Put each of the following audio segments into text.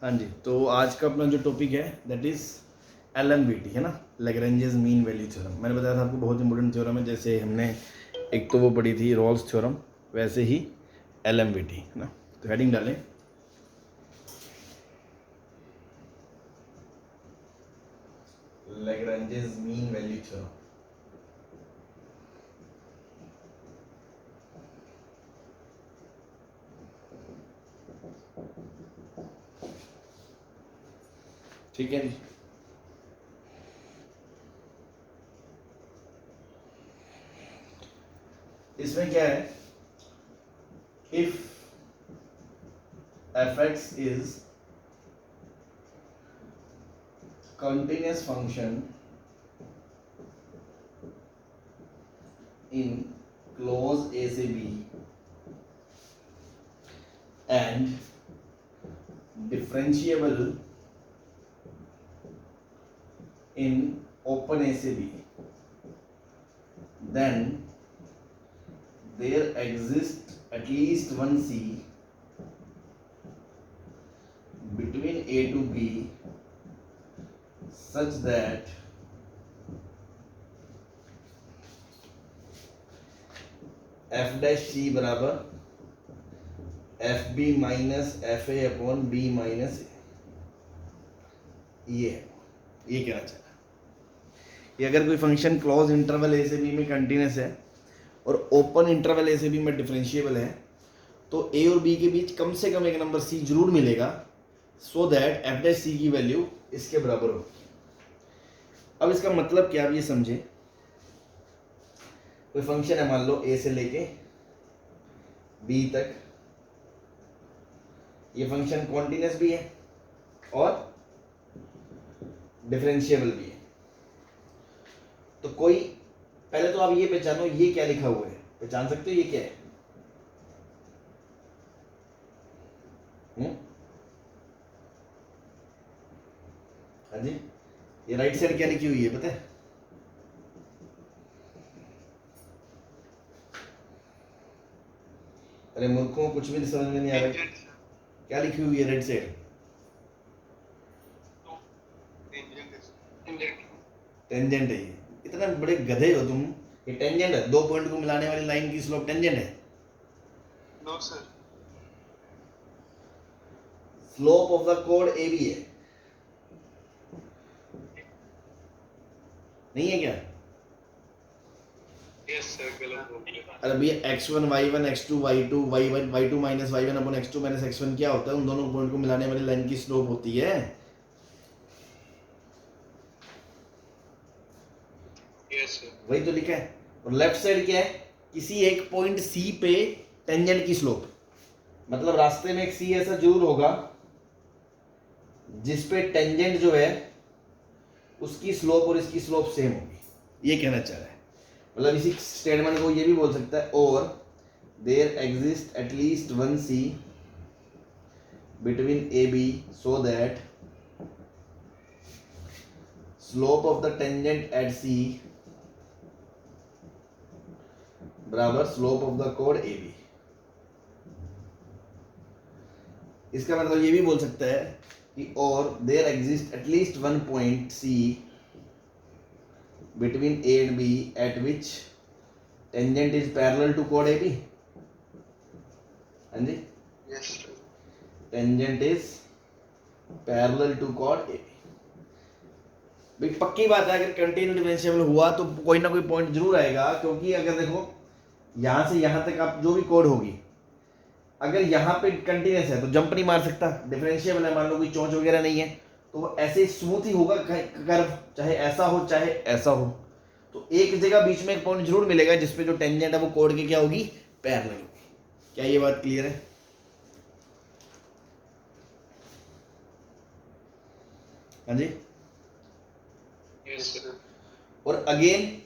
हाँ जी, तो आज का अपना जो टॉपिक है दैट इज़ LMVT है ना, लैग्रेंजेस मीन वैल्यू थ्योरम। मैंने बताया था आपको बहुत इंपॉर्टेंट थ्योरम है। जैसे हमने एक तो वो पढ़ी थी रॉल्स थ्योरम, वैसे ही LMVT है ना। तो हेडिंग डालें, लैग्रेंजेस मीन वैल्यू थ्योरम। ठीक है जी। इसमें क्या है, if fx is continuous function in closed A से B and differentiable in open A से B, then there exists at least one C between A to B such that f dash C बराबर f B minus F A upon B minus a. ये कहना चाह रहा है कि अगर कोई फंक्शन क्लोज इंटरवल ए से बी में कंटिन्यूस है और ओपन इंटरवल ए से बी में डिफरेंशिएबल है, तो ए और बी के बीच कम से कम एक नंबर सी जरूर मिलेगा, सो दैट एफ डैश सी की वैल्यू इसके बराबर होगी। अब इसका मतलब क्या, आप ये समझे, कोई फंक्शन है मान लो ए से लेके बी तक, ये फंक्शन कॉन्टिन्यूस भी है और डिफरेंशिएबल भी है। तो कोई, पहले तो आप ये पहचानो ये क्या लिखा हुआ है, पहचान सकते हो ये क्या है? हाँ जी, ये राइट साइड क्या लिखी हुई है पता है? अरे मूर्खों, कुछ भी समझ में नहीं आ रहा। क्या लिखी हुई है राइट साइड? टेंजेंट है। ये इतना बड़े गधे हो तुम। ये टेंजेंट है, दो पॉइंट को मिलाने वाली लाइन की स्लोप टेंजेंट है। No sir, slope of the कोड ए बी है, नहीं है क्या? यस सर, गलत बोल रहे हैं। अरे भैया x1 y1 x2 y2 y1 y2 minus y1 upon x2 minus x1 क्या होता है? उन दोनों पॉइंट को मिलाने वाली लाइन की स्लोप होती है। यस सर, वही तो लिखा है। और लेफ्ट साइड क्या है? किसी एक पॉइंट सी पे टेंजेंट की स्लोप, मतलब रास्ते में एक सी ऐसा जरूर होगा जिस पे टेंजेंट जो है उसकी स्लोप और इसकी स्लोप सेम होगी, ये कहना चाह रहा है। मतलब इसी स्टेटमेंट को ये भी बोल सकता है, और there exist at least one C between A B so that slope of the tangent at c बराबर स्लोप ऑफ द कोड ए बी। इसका मतलब ये भी बोल सकता है कि और there exist at least one point c between A and B at which tangent is parallel to chord AB। हाँ जी, yes sir, tangent is parallel to chord AB। भाई पक्की बात है, अगर कंटिन्यू डिफरेंशिएबल हुआ तो कोई ना कोई पॉइंट जरूर आएगा, क्योंकि अगर देखो यहाँ से यहाँ तक आप जो भी कोड होगी, अगर यहाँ पे कंटिन्यूस है तो जंप नहीं मार सकता। डिफरेंशिएबल है, मान लो कोई चोंच वगैरह नहीं है, तो वो ऐसे स्मूथ ही होगा कर्व, चाहे ऐसा हो चाहे ऐसा हो। तो एक जगह बीच में एक पॉइंट जरूर मिलेगा जिसपे जो टेंजेंट है वो कोड के क्या होगी, पैरेलल होगी। क्या ये बात क्लियर है? हाँ जी। यस सर, और अगेन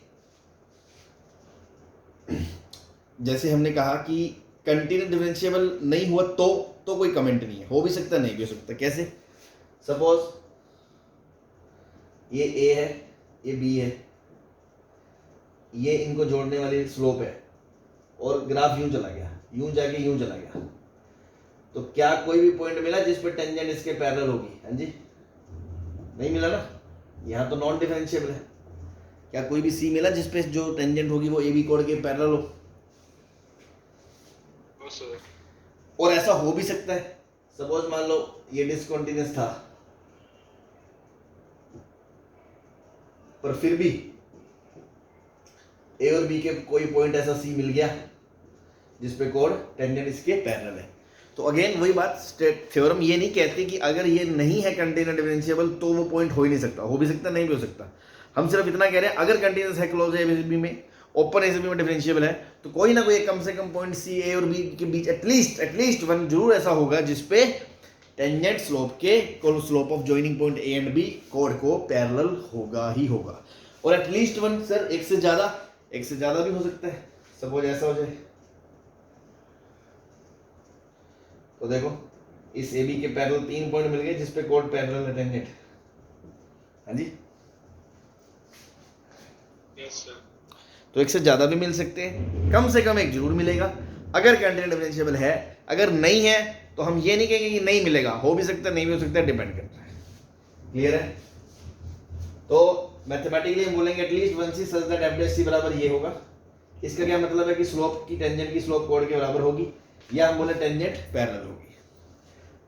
जैसे हमने कहा कि कंटिन्यू डिफरेंशिएबल नहीं हुआ तो कोई कमेंट नहीं है, हो भी सकता नहीं भी हो सकता। कैसे? सपोज ये ए है, ये बी है, ये इनको जोड़ने वाली स्लोप है, और ग्राफ यूं चला गया, यूं जाके यूं चला गया, तो क्या कोई भी पॉइंट मिला जिस पे टेंजेंट इसके पैरेलल होगी? हाँ जी, नहीं मिला ना, यहाँ तो नॉन डिफरेंशिएबल है। क्या कोई भी सी मिला जिसपे जो टेंजेंट होगी वो ए बी कोड के पैरेलल हो? No sir. और ऐसा हो भी सकता है, सपोज मान लो ये डिसकंटीन्यूअस था, पर फिर भी ए और बी के कोई पॉइंट ऐसा सी मिल गया जिसपे कोड टेंजेंट इसके पैरेलल है। तो अगेन वही बात, थ्योरम ये नहीं कहती कि अगर ये नहीं है कंटीन्यूअस डिफरेंशिएबल तो वो पॉइंट हो ही नहीं सकता। हो भी सकता, नहीं भी हो सकता। हम सिर्फ इतना कह रहे हैं अगर कंटीन्यूअस है क्लोज ए बी में, ओपन ए में डिफरेंशिएबल है, तो कोई ना कोई कम से कम पॉइंट सी ए और बी के बीच एटलीस्ट वन जरूर ऐसा होगा जिसपे टेंजेंट स्लोप के slope of joining point A and B कोड को पैरेलल होगा ही होगा। और एटलीस्ट वन सर, एक से ज्यादा भी हो सकता है। सपोज ऐसा हो जाए तो देखो इस ए बी के पैरेलल 3 पॉइंट मिल गए जिसपे कोड पैरेलल है टेंजेंट। हाँ जी, यस सर। तो एक से ज्यादा भी मिल सकते हैं, कम से कम एक जरूर मिलेगा अगर कंटीन्यूअस डिफरेंशिएबल है। अगर नहीं है तो हम ये नहीं कहेंगे कि नहीं मिलेगा, हो भी सकता है, नहीं भी हो सकता है, डिपेंड करता है। क्लियर है? तो मैथमेटिकली हम बोलेंगे at least one c such that f dash सी बराबर ये होगा। इसका क्या मतलब है कि स्लोप की टेंजेंट की स्लोप कोड के बराबर होगी, या हम बोले टेंजेंट पैरेलल होगी।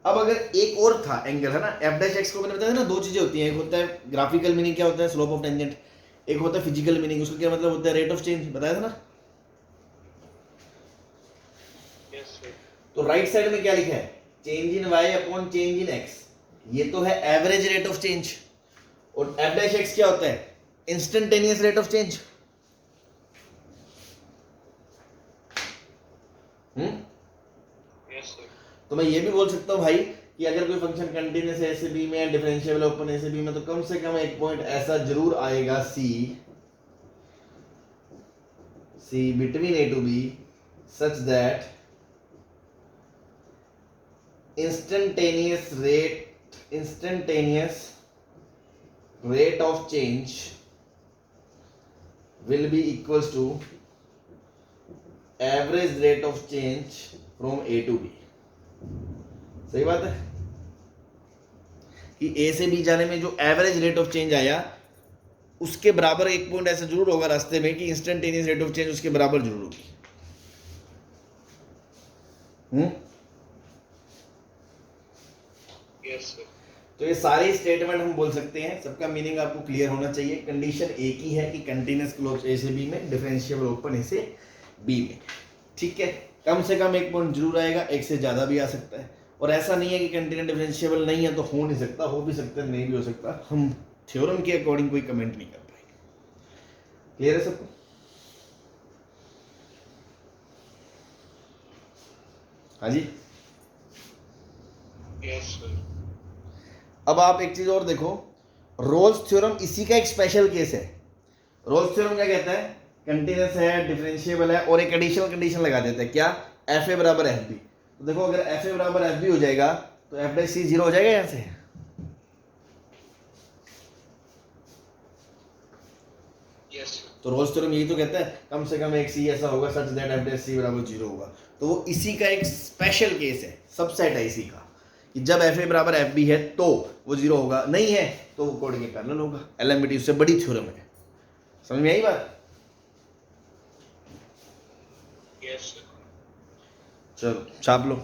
अब अगर एक और था एंगल, है ना, एफ डैश एक्स को मैंने बताया था ना, दो चीजें होती हैं, एक होता है ग्राफिकल मीनिंग क्या होता है स्लोप ऑफ टेंजेंट, एक होता है फिजिकल मीनिंग, उसका क्या मतलब होता है रेट ऑफ चेंज, बताया था ना। Yes sir. तो राइट साइड में क्या लिखा है? Change in Y upon change in X, ये तो है एवरेज रेट ऑफ चेंज। और एफ डैश एक्स क्या होता है? Instantaneous rate of change. Yes sir. तो मैं ये भी बोल सकता हूँ भाई कि अगर कोई फंक्शन कंटीन्यूअस है ए से बी में, डिफरेंशिएबल ओपन ए से बी में, तो कम से कम एक पॉइंट ऐसा जरूर आएगा c between A to b such that instantaneous rate of change will be equals to average rate of change from A to B। सही बात है कि A से B जाने में जो एवरेज रेट ऑफ चेंज आया उसके बराबर एक पॉइंट ऐसा जरूर होगा रास्ते में कि इंस्टेंटेनियस रेट ऑफ चेंज उसके बराबर जरूर होगी। Yes sir. तो ये सारे स्टेटमेंट हम बोल सकते हैं, सबका मीनिंग आपको क्लियर होना चाहिए। कंडीशन एक ही है कि कंटीन्यूअस क्लोज ए से बी में, डिफरेंशिएबल ओपन ए से बी में। ठीक है, कम से कम एक पॉइंट जरूर आएगा, एक से ज्यादा भी आ सकता है। और ऐसा नहीं है कि कंटीन्यूअस डिफरेंशिएबल नहीं है तो हो नहीं सकता, हो भी सकता है, नहीं भी हो सकता। हम थ्योरम के अकॉर्डिंग कोई कमेंट नहीं कर पाएंगे। क्लियर है सबको? हाँ जी। Yes sir. अब आप एक चीज और देखो, रोल्स थ्योरम इसी का एक स्पेशल केस है। रोल्स थ्योरम क्या कहता है? कंटीन्यूअस है, डिफरेंशिएबल है, और एक एडिशनल कंडीशन लगा देता है, क्या? एफ ए बराबर एफ बी। तो देखो अगर एफ ए बराबर एफ बी हो जाएगा तो एफ डैश सी जीरो हो जाएगा यहां से। यस। तो रोल्स थ्योरम यही तो कहता है कम से कम एक सी ऐसा होगा सच दैट एफ डैश सी बराबर जीरो होगा। तो वो इसी का एक स्पेशल केस है, सबसेट है इसी का, कि जब एफ ए बराबर एफ बी है तो वो जीरो होगा, नहीं है तो वो कोड के पैरेलल होगा। एलएमबीटी उससे बड़ी थ्योरम है। समझ में आई बात? Yes sir. चलो छाप लो।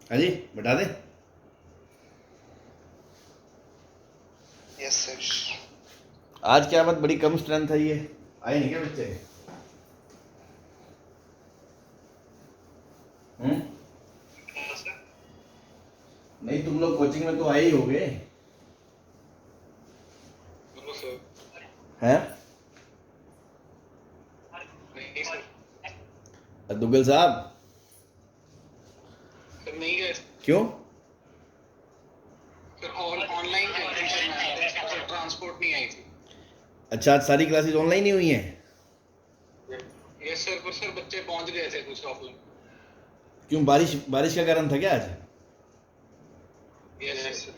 हाँ जी, बता दे। Yes sir. आज क्या बात, बड़ी कम स्ट्रेंथ है, ये आए नहीं क्या बच्चे? नहीं, तुम लोग कोचिंग में तो आए ही होगे हैं? नहीं सर। दुग्गल साहब सर नहीं गए क्यों? सर, ऑनलाइन ट्रांसपोर्ट नहीं आई थी। अच्छा, आज सारी क्लासेस ऑनलाइन ही हुई हैं? यस सर, पर सर बच्चे पहुंच गए थे कुछ ऑफलाइन। क्यों, बारिश बारिश का कारण था क्या आज? Yes sir.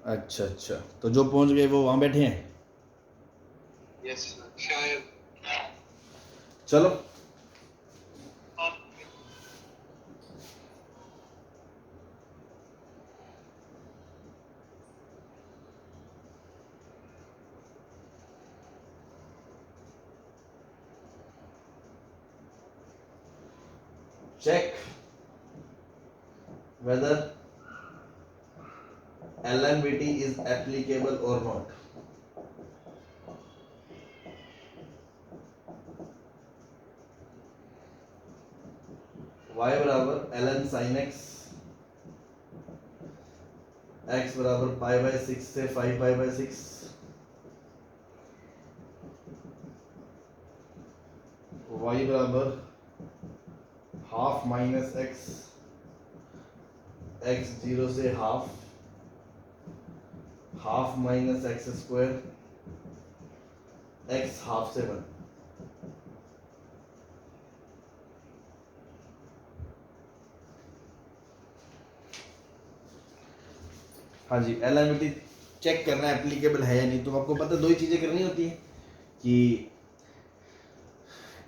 अच्छा अच्छा, तो जो पहुंच गए वो वहां बैठे हैं। यस शायद। चलो, check whether LMVT is applicable or not. Y बराबर ln sin x, x बराबर पाई बाय 6 से 5 पाई बाय 6, y बराबर हाफ माइनस x, x 0 से half, half minus x square, x half से 1। हाँ जी, एलएमटी चेक करना है एप्लीकेबल है या नहीं। तो आपको पता है दो ही चीजें करनी होती है कि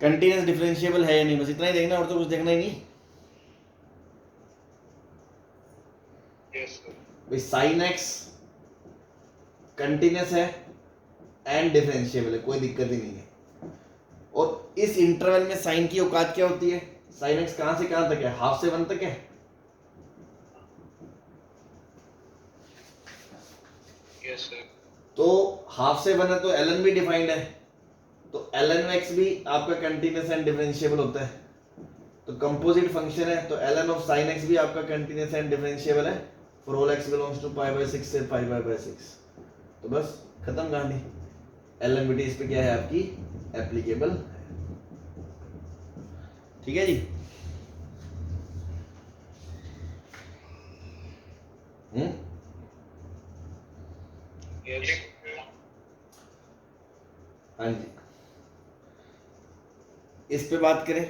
कंटीन्यूअस डिफरेंशिएबल है या नहीं, बस इतना ही देखना, और तो कुछ देखना ही नहीं। Yes sir. भाई साइन एक्स कंटीन्यूअस है एंड डिफरेंशिएबल है, कोई दिक्कत ही नहीं है। और इस इंटरवल में साइन की औकात क्या होती है? साइन एक्स कहां से कहां तक है? हाफ से 1 तक है। Yes sir. तो हाफ से 1 है तो एलन भी डिफाइंड है, तो एलन एक्स भी आपका कंटीन्यूअस एंड डिफरेंशिएबल होता है। तो कंपोजिट फंक्शन है, तो ln ऑफ sin x भी आपका कंटीन्यूअस एंड डिफरेंशिएबल है for all x belongs to pi by 6 से 5 पाई बाय 6। तो बस खत्म कहानी। एलएमवीटी इस पे क्या है आपकी? एप्लीकेबल है। ठीक है जी। यस। हाँ जी, इस पे बात करें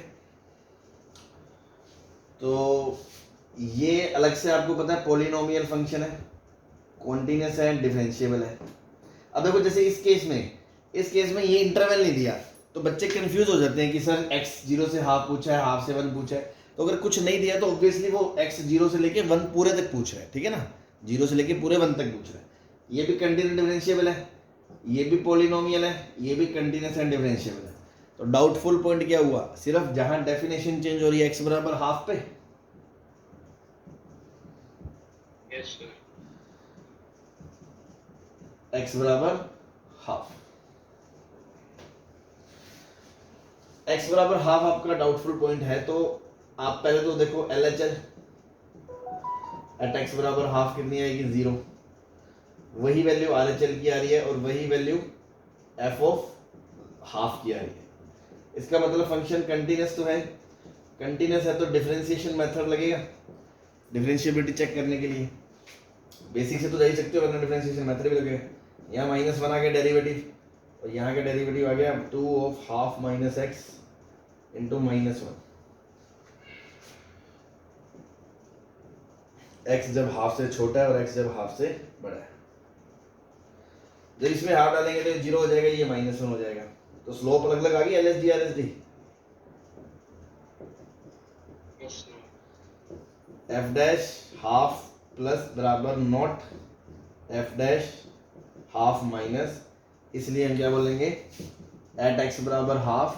तो ये अलग से आपको पता है पॉलिनोमियल फंक्शन है, कॉन्टिन्यूअस है, डिफरेंशिएबल है। अब देखो जैसे इस केस में ये इंटरवल नहीं दिया तो बच्चे कंफ्यूज हो जाते हैं कि सर x 0 से हाफ पूछा है, हाफ से 1 पूछा है। तो अगर कुछ नहीं दिया तो ऑब्वियसली वो x 0 से लेके 1 पूरे तक पूछ रहा है, ठीक है ना, 0 से लेके पूरे 1 तक पूछ रहा है। ये भी कंटीन्यूअस डिफरेंशिएबल है, ये भी पॉलिनोमियल है, ये भी कंटीन्यूअस एंड डिफरेंशिएबल है। तो डाउटफुल पॉइंट क्या हुआ? सिर्फ जहां डेफिनेशन चेंज हो रही है x बराबर हाफ पे, यस सर। x बराबर हाफ, x बराबर हाफ आपका डाउटफुल पॉइंट है। तो आप पहले तो देखो LHL एट x बराबर हाफ कितनी आएगी? 0। वही वैल्यू RHL की आ रही है और वही वैल्यू f ऑफ हाफ की आ रही है। इसका मतलब फंक्शन कंटीन्यूअस तो है, कंटीन्यूअस है तो डिफरेंशिएशन मेथड लगेगा डिफरेंशिएबिलिटी चेक करने के लिए। बेसिक से तो जा ही सकते हो, वरना डिफरेंशिएशन मेथड भी लगेगा। यहाँ -1 आ गया डेरिवेटिव, और यहाँ का डेरिवेटिव आ गया 2 of half minus x into -1। x जब हाफ से छोटा है और x जब हाफ से बड़ा है, जब इसमें हाफ डालेंगे तो 0 हो जाएगा, ये -1 हो जाएगा। तो स्लोप अलग अलग आ गई LSD RSD। Yes sir. f dash half plus बराबर not f dash half minus, इसलिए हम क्या बोलेंगे? एट x बराबर half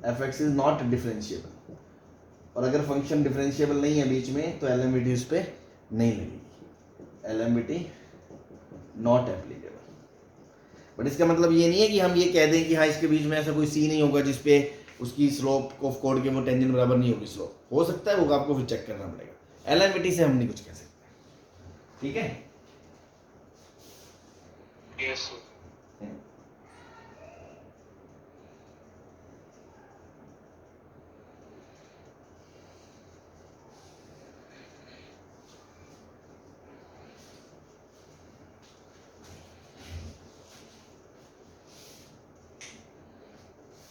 fx is not differentiable. और अगर फंक्शन डिफरेंशिएबल नहीं है बीच में तो LMVT उस पर नहीं लगेगी, LMVT नॉट एप्लीकेबल। बट इसका मतलब ये नहीं है कि हम ये कह दें कि हाँ इसके बीच में ऐसा कोई सी नहीं होगा जिसपे उसकी स्लोप ऑफ कोड के वो टेंजेंट बराबर नहीं होगी। स्लोप हो सकता है, वो आपको फिर चेक करना पड़ेगा। LMVT से हम नहीं कुछ कह सकते, ठीक है। Yes sir.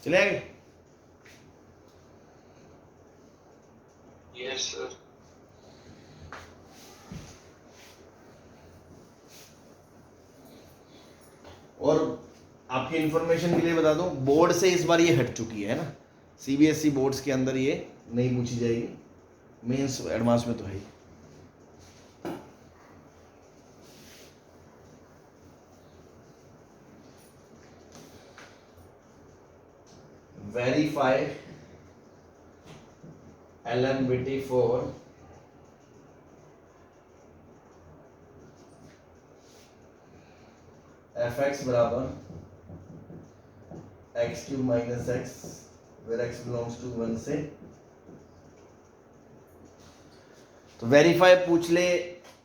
चले आगे। Yes, sir. और आपकी इंफॉर्मेशन के लिए बता दूं, बोर्ड से इस बार ये हट चुकी है ना, सीबीएसई बोर्ड्स के अंदर ये नहीं पूछी जाएगी, मेंस एडवांस में तो है ही। वेरीफाई LMBT for fx बराबर x cube minus X where x belongs to 1 से। तो वेरीफाई पूछ ले,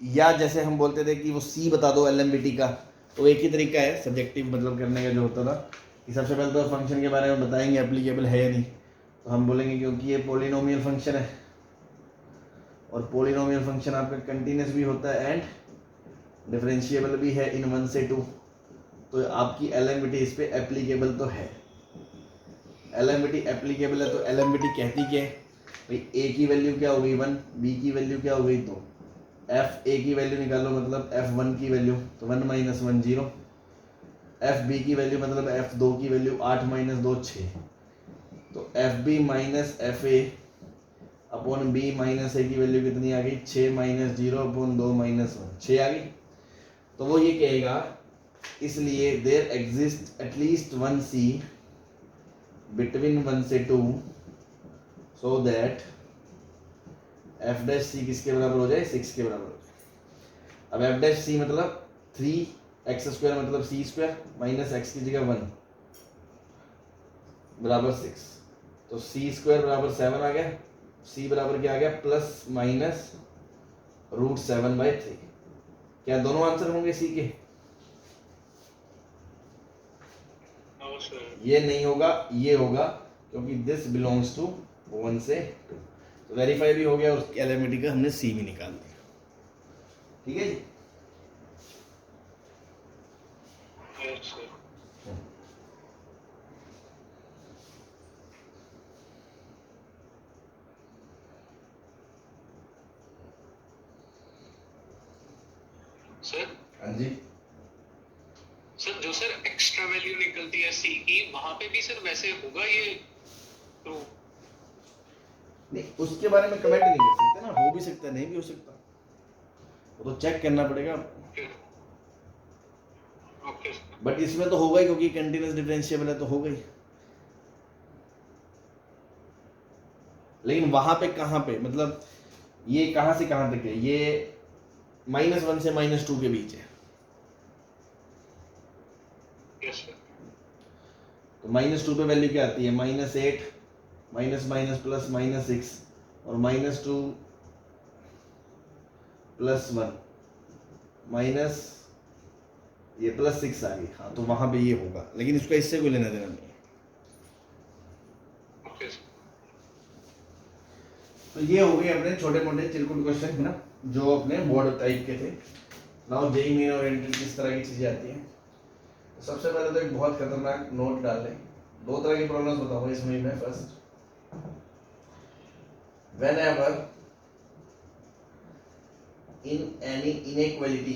या जैसे हम बोलते थे कि वो सी बता दो LMBT का, तो एक ही तरीका है सब्जेक्टिव मतलब करने का जो होता था कि सबसे पहले तो फंक्शन के बारे में बताएंगे एप्लीकेबल है या नहीं, तो हम बोलेंगे क्योंकि ये पोलिनोमियल फंक्शन है और पोलिनोमियल फंक्शन आपका कंटिन्यूस भी होता है एंड डिफरेंशिएबल भी है इन 1 से 2, तो आपकी LMBT इस पे एप्लीकेबल तो है। LMBT एप्लीकेबल है तो LMBT कहती क्या है भाई, a की वैल्यू क्या हो गई 1, b की वैल्यू क्या हो गई 2, f a की वैल्यू निकालो मतलब f1 की वैल्यू तो 1 माइनस 1 0, f b की वैल्यू मतलब f2 की वैल्यू 8 माइनस 2 6, तो fb minus fa upon b minus a की वैल्यू कितनी आ गई 6 माइनस 0 अपॉन 2 माइनस 1 6 आ गई। तो वो ये कहेगा इसलिए there exist at least 1 c between 1 से 2 so that f dash c किसके बराबर हो जाए 6 के बराबर हो जाए। अब f डैश c मतलब 3x स्क्वायर मतलब c स्क्वायर माइनस x की जगह 1 बराबर 6, तो c स्क्वायर बराबर 7 आ गया, c बराबर क्या आ गया प्लस माइनस √7/3। क्या दोनों आंसर होंगे c के? No, sir. ये नहीं होगा, ये होगा क्योंकि दिस बिलोंग्स टू 1 से 2, तो वेरीफाई भी हो गया और LMBT का हमने c भी निकाल दिया। ठीक है जी। Yes, sir. सर हाँ जी, सर जो सर एक्स्ट्रा वैल्यू निकलती है सी की, वहां पे भी सर वैसे होगा ये तो? नहीं उसके बारे में कमेंट नहीं कर सकते ना, हो भी सकता है नहीं भी हो सकता, वो तो चेक करना पड़ेगा आपको। ओके बट इसमें तो होगा ही क्योंकि कंटीन्यूअस डिफरेंशिएबल है तो हो गई। लेकिन वहां पे कहां पे मतलब ये कहां से कहां तक है, ये -1 से -2 के बीच है। Yes sir. तो -2 पे वैल्यू क्या आती है -8 माइनस माइनस प्लस -6 और -2 +1 माइनस ये +6 आ गई। हाँ तो वहां पे ये होगा, लेकिन इसका इससे कोई लेना देना नहीं है। Okay sir. तो ये हो गए अपने छोटे मोटे चिरकुट क्वेश्चन है ना, जो अपने बोर्ड टाइप के थे। नाउ जेईई मेन और एंट्री किस तरह की चीजें आती हैं। तो सबसे पहले तो एक बहुत खतरनाक नोट डाल लें, दो तरह की प्रॉब्लम्स बताऊंगा इसमें मैं। First, whenever in any inequality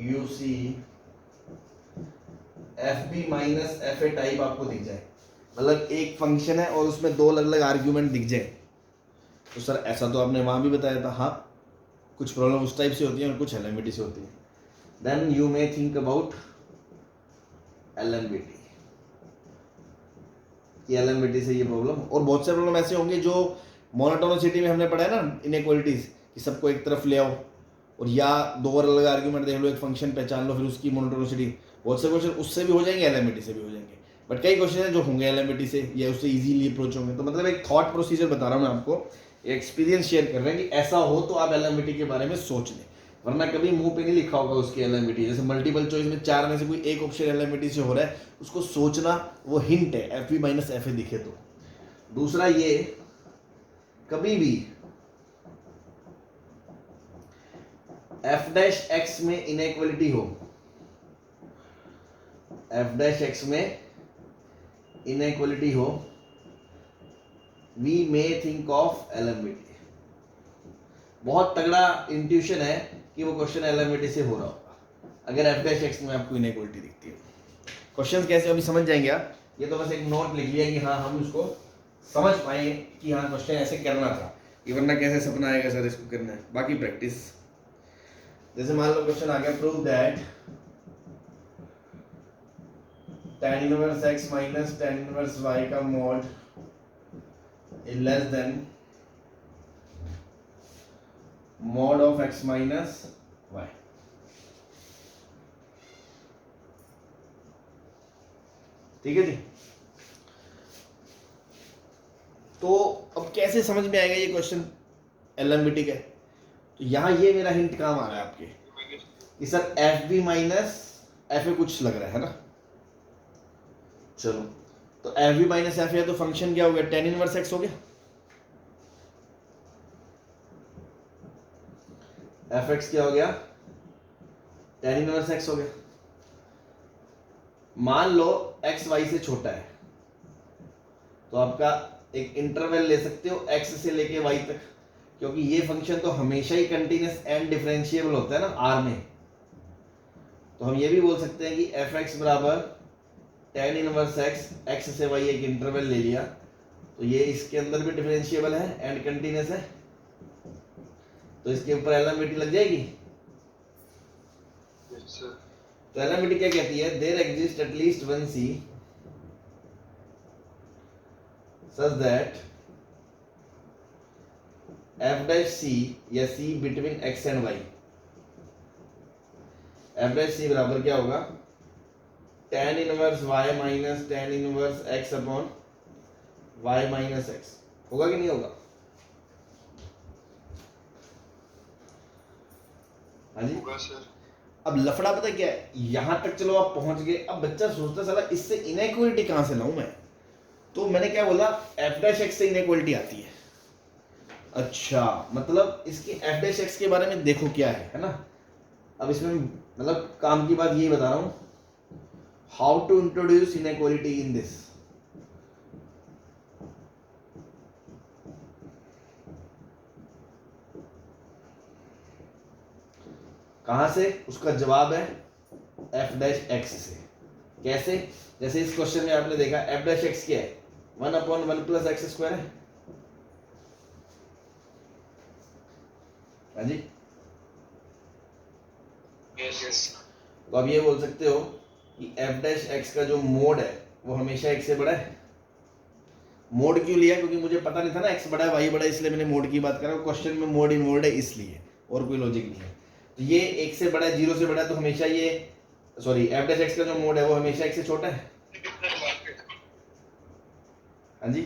you see fb minus fa type आपको दिख जाए, मतलब एक फंक्शन है और उसमें दो अलग अलग आर्ग्यूमेंट दिख जाए, तो सर ऐसा तो आपने वहां भी बताया था। हाँ कुछ प्रॉब्लम उस टाइप से होती है और कुछ LMBT से होती है। Then you may think about LMBT कि LMBT से ये प्रॉब्लम, और बहुत से प्रॉब्लम ऐसे होंगे जो मोनोटोनिसिटी में हमने पढ़ा है ना, इनइक्वालिटीज कि सबको एक तरफ ले आओ और या दो और अलग आर्ग्यूमेंट देख लो, एक फंक्शन पहचान लो, फिर उसकी मोनोटोनिसिटी। बहुत से क्वेश्चन उससे भी हो जाएंगे LMBT से भी हो जाएंगे, बट कई क्वेश्चन हैं जो होंगे LMBT से या उससे इजीली अप्रोच होंगे। तो मतलब एक थॉट प्रोसीजर बता रहा हूँ मैं आपको, एक्सपीरियंस शेयर कर रहे हैं कि ऐसा हो तो आप LMBT के बारे में सोच लें, वरना कभी मुंह पे नहीं लिखा होगा उसके LMBT। जैसे मल्टीपल चॉइस में 4 में से कोई एक ऑप्शन LMBT से हो रहा है, उसको सोचना वो हिंट है, FB माइनस FA दिखे तो। दूसरा ये, कभी भी f डैश x में इनइक्वालिटी हो, f डैश x में इनइक्वालिटी हो, वी मे थिंक ऑफ एलएमबीटी। बहुत तगड़ा इंट्यूशन है कि वो क्वेश्चन एलएमबीटी से हो रहा होगा अगर एफ डैश एक्स में आपको इनइक्वालिटी दिखती है। क्वेश्चन कैसे अभी समझ जाएंगे आप, ये तो बस एक नोट लिख लिया कि हाँ हम उसको समझ पाएंगे कि हाँ क्वेश्चन ऐसे करना था, ये वरना कैसे सपना आएगा सर इसको करना है। बाकी प्रैक्टिस, जैसे मान लो क्वेश्चन आ गया, prove that tan inverse x minus tan inverse y का mod is less than mod of x minus y। ठीक है जी। तो अब कैसे समझ में आएगा ये क्वेश्चन एलएमबीटी का? तो यहाँ ये मेरा हिंट काम आ रहा है आपके कि sir F B minus F A कुछ लग रहा है ना। चलो तो F B minus F A तो फंक्शन क्या हो गया, टेन इनवर्स एक्स हो गया। एफ एक्स क्या हो गया, टेन इनवर्स एक्स हो गया। मान लो एक्स वाई से छोटा है तो आपका एक इंटरवल ले सकते हो एक्स से लेके वाई तक, क्योंकि ये फंक्शन तो हमेशा ही कंटिन्यूस एंड डिफरेंशिएबल होता है ना आर में। तो हम ये भी बोल सकते हैं कि एफ एक्स बराबर टेन इनवर्स एक्स, एक्स से वाई एक इंटरवल ले लिया तो ये इसके अंदर भी डिफरेंशिएबल है एंड कंटिन्यूस है, तो इसके ऊपर एलएमबीटी लग जाएगी। तो एलएमबीटी क्या कहती है, there exist at least one c such that f dash c या c between x and y. F dash सी बराबर क्या होगा, tan inverse y minus tan inverse x upon y minus x। होगा कि नहीं होगा? हाँ जी होगा सर। अब लफड़ा पता क्या है, यहां तक चलो आप पहुंच गए। अब बच्चा सोचता साला इससे इनइक्वालिटी कहां से लाऊं मैं, तो मैंने क्या बोला, एफ डैश एक्स से इनइक्वालिटी आती है। अच्छा मतलब इसकी एफ डैश एक्स के बारे में देखो क्या है ना। अब इसमें मतलब काम की बात यही बता रहा हूं, how to introduce inequality in this। कहां से, उसका जवाब है एफ डैश एक्स से। कैसे, जैसे इस क्वेश्चन में आपने देखा एफ डैश एक्स क्या है, one upon one plus x square है। हाँ जी यस। तो आप ये बोल सकते हो कि एफ डैश एक्स का जो मोड है वो हमेशा एक्स से बड़ा है। मोड क्यों लिया, क्योंकि मुझे पता नहीं था ना एक्स बड़ा है वाई बड़ा है, इसलिए मैंने मोड की बात करा। क्वेश्चन में मोड इन्वॉल्व है इसलिए, और कोई लॉजिक नहीं है। तो ये एक से बड़ा है, जीरो से बड़ा है, तो हमेशा ये सॉरी एफ डैश एक्स का जो मोड है वो हमेशा एक्स से छोटा है। हाँ जी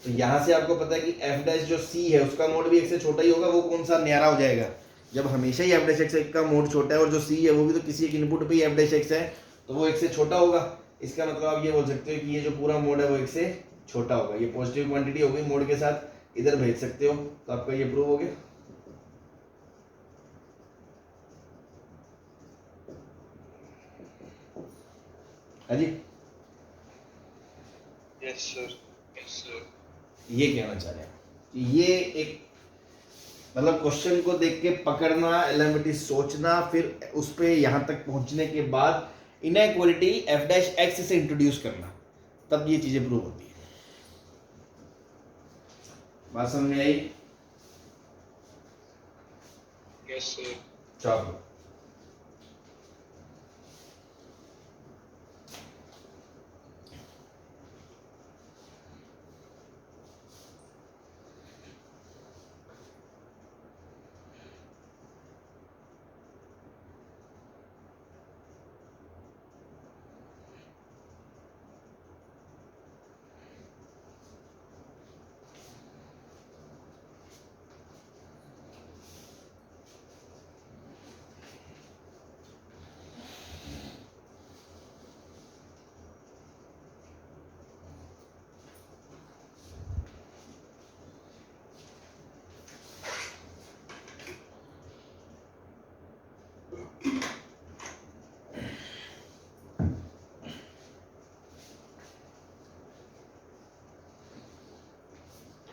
तो यहां से आपको पता है कि एफ डैश जो सी है उसका मोड भी एक्स से छोटा ही होगा। वो कौन सा न्यारा हो जाएगा, जब हमेशा ही एफ डैश एक्स का मोड छोटा है और जो सी है वो भी तो किसी एक इनपुट पे ही एफ डैश एक्स है, तो वो एक से छोटा होगा। इसका मतलब आप ये बोल सकते हो कि ये जो पूरा मोड है वो एक से छोटा होगा। ये पॉजिटिव क्वांटिटी हो गई, मोड के साथ इधर भेज सकते हो, तो आपका ये प्रूव हो गया। हाँ जी यस सर। Yes sir. ये कहना चाह रहे हैं कि ये एक मतलब क्वेश्चन को देख के पकड़ना, एलएमबीटी सोचना, फिर उस पे यहां तक पहुंचने के बाद इनइक्वालिटी एफ डैश एक्स से इंट्रोड्यूस करना, तब ये चीजें प्रूव होती है। बात समझ में आई? Yes sir. चलो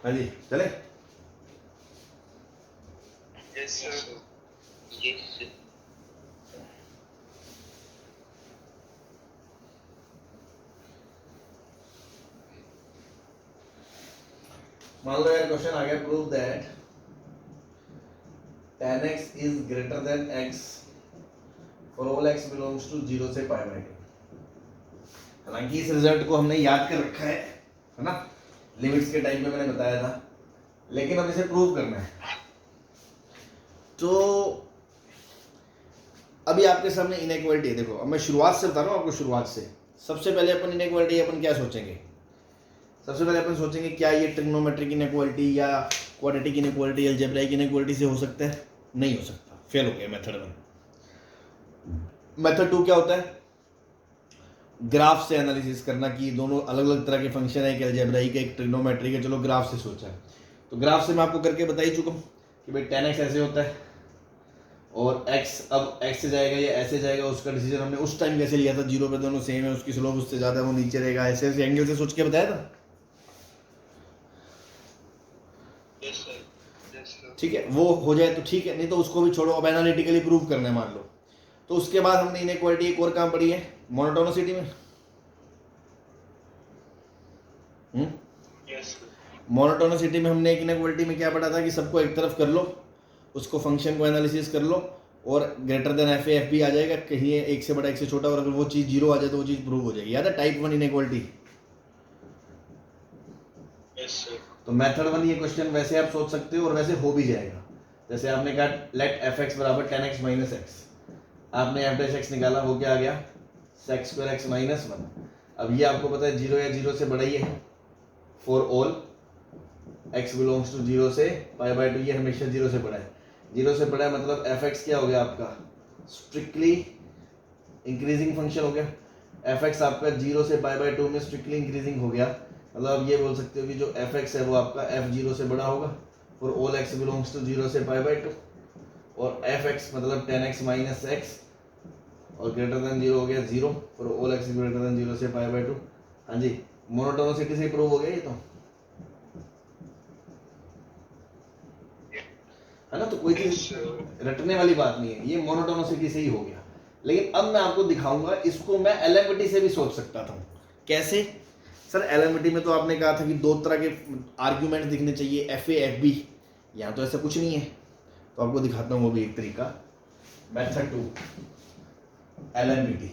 हाँ जी चले। Yes sir. यस मान लो यार क्वेश्चन आ गया, prove that tan x is greater than x for all x belongs to 0 से पाई बाई 2। हालांकि इस रिजल्ट को हमने याद कर रखा है ना, लिमिट्स के टाइम पे मैंने बताया था, लेकिन अब इसे प्रूव करना है। तो अभी आपके सामने इनइक्वालिटी है, देखो अब मैं शुरुआत से बता रहा हूँ आपको, शुरुआत से। सबसे पहले अपन इनइक्वालिटी अपन क्या सोचेंगे, सबसे पहले अपन सोचेंगे क्या ये ट्रिग्नोमेट्रिक इनइक्वालिटी या क्वाड्रेटिक इनइक्वालिटी, अलजेब्राइक इनइक्वालिटी से हो सकता है? नहीं हो सकता, फेल हो गया मेथड 1। मेथड 2 क्या होता है? ग्राफ से एनालिसिस करना कि दोनों अलग अलग तरह के फंक्शन है, एक अलजेब्राइक है एक ट्रिग्नोमेट्रिक है, चलो ग्राफ से सोचा है। तो ग्राफ से मैं आपको करके बता ही चुका हूँ कि भाई tan x ऐसे होता है और x अब x से जाएगा या ऐसे जाएगा, उसका डिसीजन हमने उस टाइम कैसे लिया था, 0 पे दोनों सेम है, उसकी स्लोप उससे ज़्यादा है वो नीचे रहेगा, ऐसे ऐसे एंगल से सोच के बताया था। ठीक है, वो हो जाए तो ठीक है, नहीं तो उसको भी छोड़ो, अब एनालिटिकली प्रूव करना है मान लो। तो उसके बाद हमने इनइक्वालिटी एक और काम पढ़ी है मोनोटोनिसिटी में। मोनोटोनिसिटी में हमने एक इनइक्वालिटी में क्या पढ़ा था कि सबको एक तरफ कर लो, उसको फंक्शन को एनालिसिस कर लो और greater than f a F b आ जाएगा, कहीं एक से बड़ा एक से छोटा, और अगर वो चीज़ 0 आ जाए तो वो चीज़ प्रूव हो जाएगी। याद है टाइप 1 इनइक्वालिटी। तो मेथड 1 ये क्वेश्चन वैसे आप सोच सकते हो और वैसे हो भी जाएगा। जैसे आपने कहा लेट एफ एक्स बराबर tan x माइनस एक्स, आपने एफ डैश एक्स निकाला, वो क्या आ गया sec स्क्वायर x माइनस 1। अब ये आपको पता है 0 या 0 से बड़ा ही है, for all x belongs to 0 से पाई बाई 2, ये हमेशा 0 से बड़ा है। 0 से बड़ा है मतलब एफ एक्स क्या हो गया आपका, स्ट्रिक्टली इंक्रीजिंग फंक्शन हो गया। एफ एक्स आपका 0 से पाई बाई 2 में स्ट्रिक्टली इंक्रीजिंग हो गया, मतलब आप ये बोल सकते हो कि जो एफ एक्स है वो आपका एफ 0 से बड़ा होगा for all X belongs to 0 से पाई बाई 2, और एफ एक्स मतलब tan x माइनस एक्स और ग्रेटर देन 0 हो गया 0 for all X greater than 0 से पाई बाई 2। हाँ जी, मोनोटोनिसिटी से प्रूव हो गया ये तो, है ना। तो कोई चीज रटने वाली बात नहीं है, ये मोनोटोनिसिटी से ही हो गया। लेकिन अब मैं आपको दिखाऊंगा, इसको मैं एलएमटी से भी सोच सकता था। कैसे सर? एलएमटी में तो आपने कहा था कि 2 तरह के आर्ग्यूमेंट दिखने चाहिए, एफ ए एफ बी, यहाँ तो ऐसा कुछ नहीं है। तो आपको दिखाता हूँ वो भी एक तरीका, मेथड 2 एलएमटी।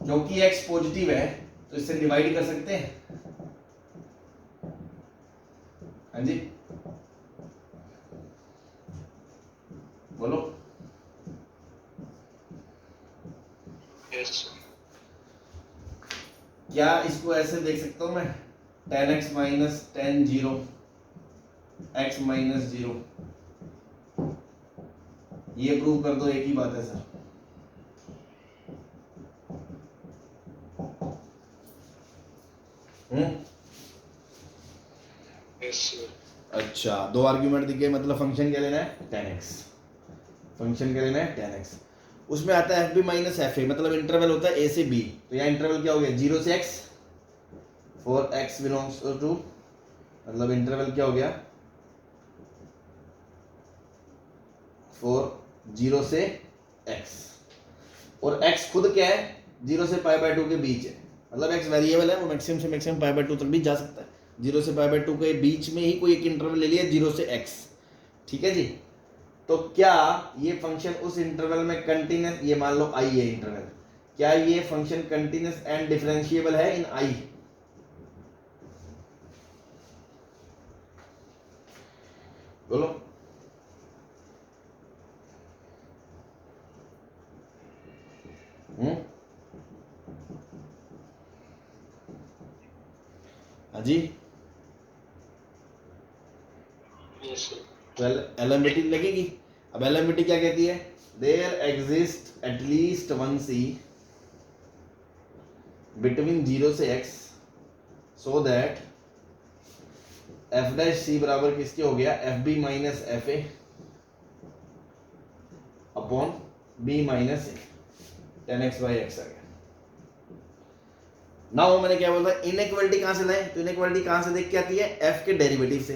क्योंकि एक्स पॉजिटिव है तो इससे डिवाइड कर सकते हैं। हाँ जी बोलो। क्या इसको ऐसे देख सकता हूं मैं, tan x minus tan 0 x minus 0, ये प्रूव कर दो, एक ही बात है सर। अच्छा, 2 आर्ग्यूमेंट दिखे, मतलब फंक्शन क्या लेना है tan x, फंक्शन क्या लेना है tan x। उसमें आता है F B minus F A, मतलब इंटरवल होता है ए से बी, तो यहाँ इंटरवल क्या हो गया 0 से x for x belongs to, मतलब इंटरवल क्या हो गया फॉर 0 से x, और x खुद क्या है 0 से पाई बाई 2 के बीच है, मतलब x वेरिएबल है, वो मैक्सिमम से मैक्सिमम पाई बाई 2 तक भी जा सकता है। 0 से पाई बाई 2 के बीच में ही कोई एक इंटरवल ले लिया 0 से x, ठीक है जी। तो क्या ये फंक्शन उस इंटरवल में कंटिन्यूस, ये मान लो i है इंटरवल, क्या ये फंक्शन कंटिन्यूस एंड डिफरेंशिएबल है इन i? बोलो। हाँ जी, तो एलएमटी लगेगी। अब एलएमटी क्या कहती है, there exist at least one C between 0 से x so that f dash सी बराबर किसके हो गया, f B minus F A upon B minus a, tan x by x आ गया। नाउ मैंने क्या बोला, इनइक्वालिटी कहाँ से लाए, तो इनइक्वालिटी कहाँ से देख के आती है, एफ के डेरिवेटिव से।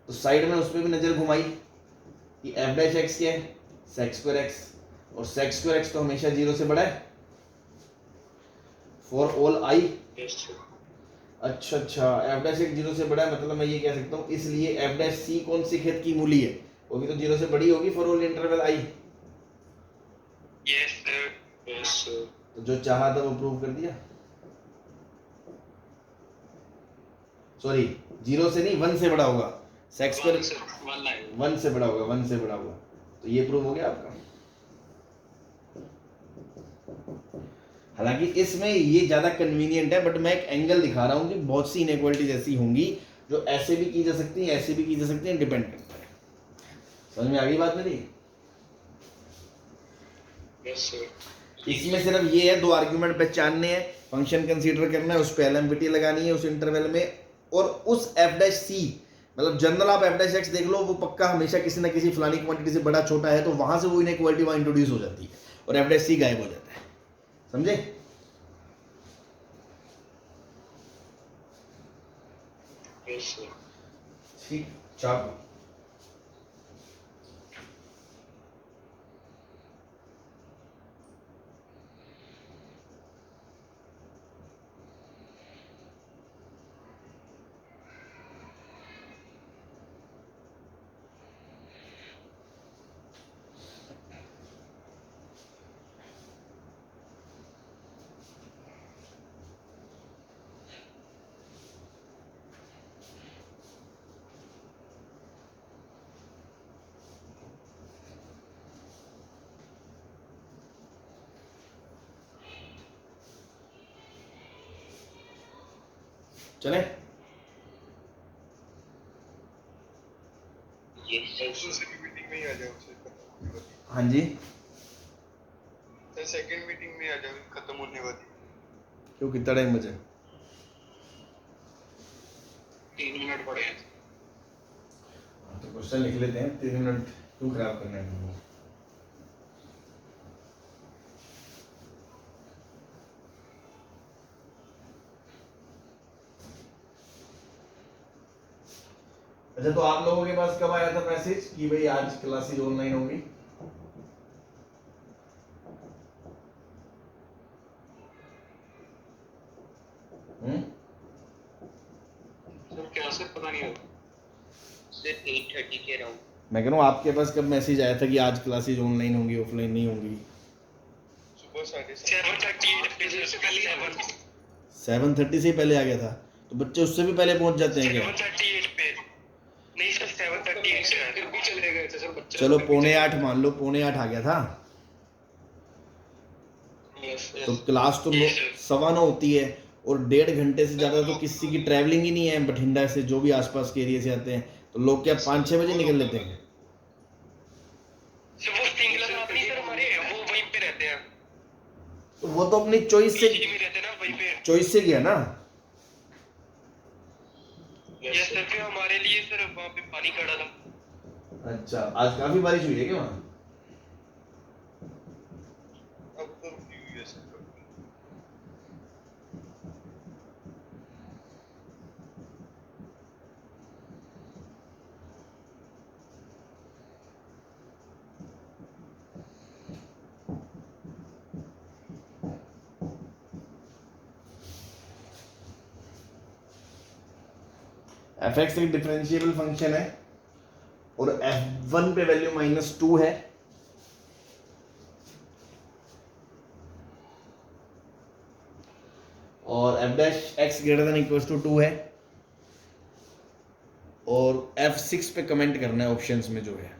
तो साइड में उस पर भी नजर घुमाई कि एफ डैश एक्स क्या है, सेक्स स्क्वायर एक्स, और सेक्स स्क्वायर एक्स तो हमेशा 0 से बड़ा है for all I. Yes sir. अच्छा एफ डैश एक्स 0 से बड़ा है, मतलब मैं ये कह सकता हूँ इसलिए एफ डैश सी कौन सी खेत की मूली है, वो भी तो 0 से बड़ी होगी for all interval I. Yes sir. Yes sir. तो जो चाहा था वो प्रूव कर दिया, सॉरी 0 से नहीं 1 से बड़ा होगा, सेक्स स्क्वायर 1 से बड़ा होगा, 1 से बड़ा होगा, तो ये प्रूव हो गया आपका। हालांकि इसमें ये ज्यादा कन्वीनियंट है, बट मैं एक एंगल दिखा रहा हूँ कि बहुत सी इनइक्वालिटीज ऐसी होंगी जो ऐसे भी की जा सकती हैं, ऐसे भी की जा सकती हैं, डिपेंड करता है। समझ में आ गई बात मेरी? Yes sir. इसमें सिर्फ ये है, 2 आर्ग्यूमेंट पहचानने हैं, फंक्शन कंसीडर करना है, उस पे एलएमविटी लगानी है उस इंटरवल में, और उस एफ डैश सी, मतलब जनरल आप एफ डैश एक्स देख लो, वो पक्का हमेशा किसी ना किसी फलानी क्वांटिटी से बड़ा छोटा है, तो वहां से वो इनइक्वालिटी वहां इंट्रोड्यूस हो जाती है और एफ डैश सी गायब हो जाता है। समझे? Yes sir. ठीक, चाप चले? मीटिंग में ही आ जाओ सर। हाँ जी, सर सेकंड मीटिंग में आ जाओ, खत्म होने वाली। क्यों, कितना टाइम बचा? 3 मिनट पड़े हैं। तो क्वेश्चन लिख लेते हैं, 3 मिनट क्यों खराब करना है तुमको? अच्छा, तो आप लोगों के पास कब आया था मैसेज कि भाई आज क्लासेस ऑनलाइन होंगी? सर क्या सर, पता नहीं होगा सर 8:30 के अराउंड। मैं कह रहा हूँ आपके पास कब मैसेज आया था कि आज क्लासेस ऑनलाइन होंगी, ऑफलाइन नहीं होंगी? सुबह 7:30 से पहले 7:30 से ही पहले आ गया था, तो बच्चे उससे भी पहले पहुंच जाते हैं क्या? 7:38 पे नहीं सर, 7:38 से फिर भी चले गए थे सर बच्चे। चलो 7:45 मान लो, 7:45 आ गया था, यस तो क्लास तो 9:15 होती है, और 1.5 घंटे से ज़्यादा तो किसी की ट्रैवलिंग ही नहीं है बठिंडा से, जो भी आसपास के एरिया से आते हैं, तो लोग क्या 5-6 बजे निकल लेते हैं? सर वो सिंगल साहब नहीं सर हमारे, वो वहीं पे रहते हैं, तो वो तो अपनी चॉइस से, पीजी में रहते हैं ना वहीं पे। चॉइस से गया ना। यस सर, फिर हमारे लिए सर वहाँ पे पानी खड़ा था। अच्छा, आज काफी बारिश हुई है क्या वहाँ? अब तो रुकी हुई है सर। एफ एक्स एक डिफरेंशिएबल फंक्शन है और f1 पे वैल्यू -2 है, और f dash X greater than equals to 2 है, और f6 पे कमेंट करना है ऑप्शंस में जो है।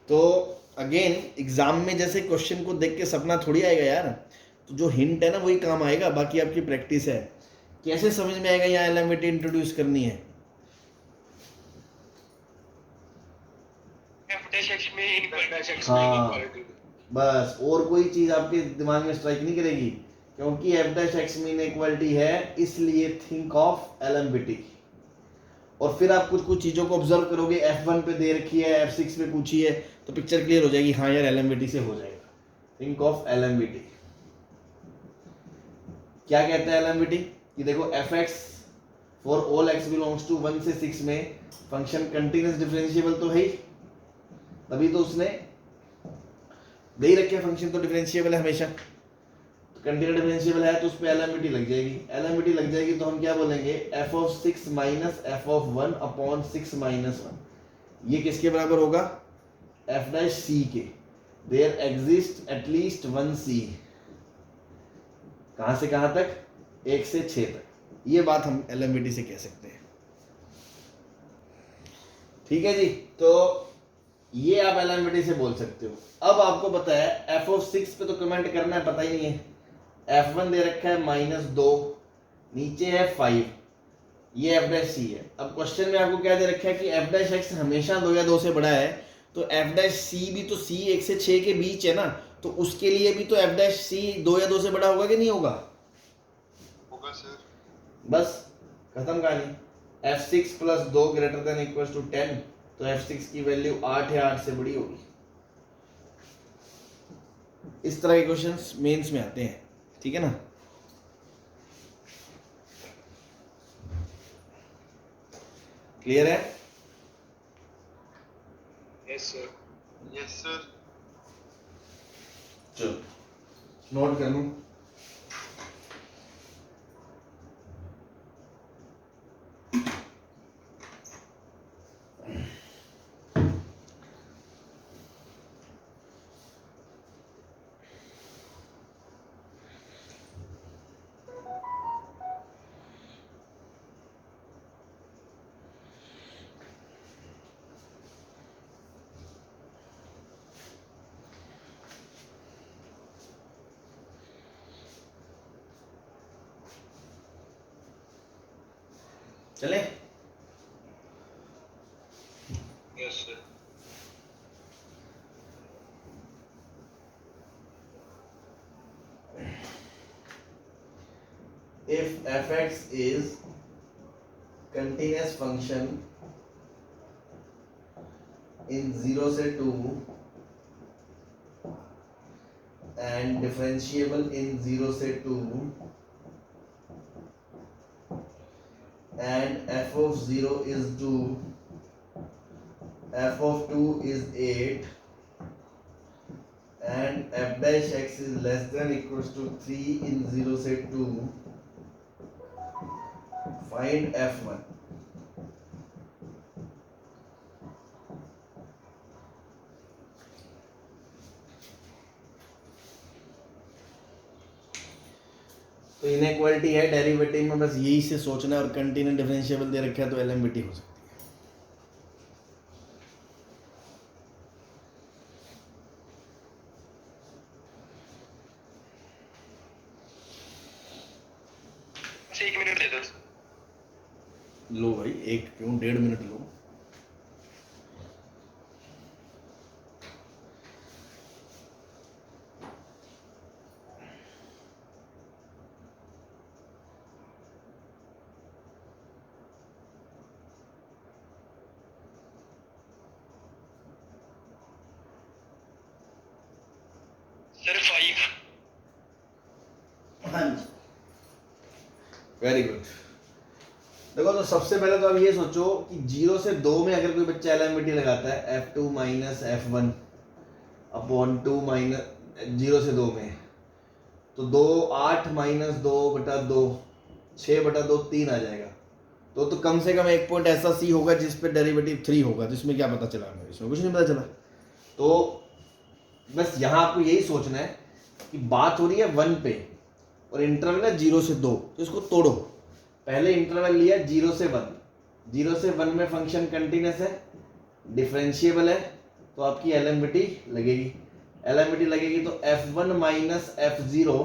तो अगेन एग्जाम में जैसे क्वेश्चन को देख के सपना थोड़ी आएगा यार, तो जो हिंट है ना वही काम आएगा, बाकी आपकी प्रैक्टिस है। कैसे समझ में आएगा यहाँ एलएमविटी इंट्रोड्यूस करनी है? हाँ, बस और कोई चीज आपके दिमाग में स्ट्राइक नहीं करेगी क्योंकि एफ डैश एक्स में इनइक्वालिटी है, इसलिए थिंक ऑफ एलएमबीटी। और फिर आप कुछ कुछ चीज़ों को ऑब्जर्व करोगे, F1 पे दे रखी है, F6 पे पूछी है, तो पिक्चर क्लियर हो जाएगी, हाँ यार एलएमबीटी से हो जाएगा। Think of LMVT. क्या कहता है एलएमबीटी कि देखो fx for all x belongs to 1 से 6 में फंक्शन कंटिन्यूअस डिफरेंशिएबल तो है ही, तभी तो उसने दे ही रखे फंक्शन तो डिफरेंशिएबल है हमेशा, तो कंटिन्यूअस डिफरेंशिएबल है तो उस पर एलएमबीटी लग जाएगी। एलएमबीटी लग जाएगी तो हम क्या बोलेंगे, f of 6 minus F of 1 upon 6 minus 1। ये किसके बराबर होगा, एफ डैश सी के। देयर एग्जिस्ट एटलीस्ट 1 सी। कहां से कहां तक, 1 से 6 तक। ये बात हम एलएमबीटी से कह सकते हैं। ठीक है जी, तो ये आप एलएमबीटी से बोल सकते हो। अब आपको पता है एफ ऑफ 6 पे तो कमेंट करना है, पता ही नहीं है। f1 दे रखा है -2, नीचे है 5, ये एफ डैश सी है। अब क्वेश्चन में आपको क्या दे रखा है कि एफ डैश एक्स हमेशा 2 या 2 से बड़ा है, तो एफ डैश सी भी तो सी 1 से 6 के बीच है ना, तो उसके लिए भी तो एफ डैश सी 2 या 2 से बड़ा होगा कि नहीं होगा? होगा सर। बस खत्म कहानी। f6 + 2 > 10, तो f6 की वैल्यू 8 है, 8 से बड़ी होगी। इस तरह के क्वेश्चंस मेंस में आते हैं, ठीक है ना। क्लियर है? Yes sir. Yes sir. चलो नोट कर लूं। चले, yes sir. if fx is continuous function in 0 से 2 and differentiable in 0 से 2 and f of 0 is 2, f of 2 is 8 and f dash x is less than equals to 3 in 0 से 2, find f1। तो inequality है derivative में, बस यही से सोचना है, और कंटिन्यूअस डिफरेंशिएबल दे रखा है तो एलएमबीटी हो सकती है। अच्छा 1 मिनट दे दो। लो भाई, 1 क्यों, 1.5 मिनट लो। सर 5। हाँ जी, वेरी गुड। देखो तो सबसे पहले तो आप ये सोचो कि 0 से 2 में अगर कोई बच्चा एलएमबीटी लगाता है, f2 minus f1 upon 2 minus 0 से 2 में, तो 2 8 माइनस 2/2 6/2 3 आ जाएगा। तो कम से कम एक पॉइंट ऐसा सी होगा जिस पे डेरिवेटिव 3 होगा। तो इसमें क्या पता चला हमें? इसमें कुछ नहीं पता चला। तो बस यहाँ आपको यही सोचना है कि बात हो रही है 1 पे और इंटरवल है 0 से 2, तो इसको तोड़ो। पहले इंटरवल लिया 0 से 1, 0 से 1 में फंक्शन कंटिन्यूअस है, डिफरेंशिएबल है, तो आपकी एलएमबीटी लगेगी। एलएमबीटी लगेगी तो f1 minus f0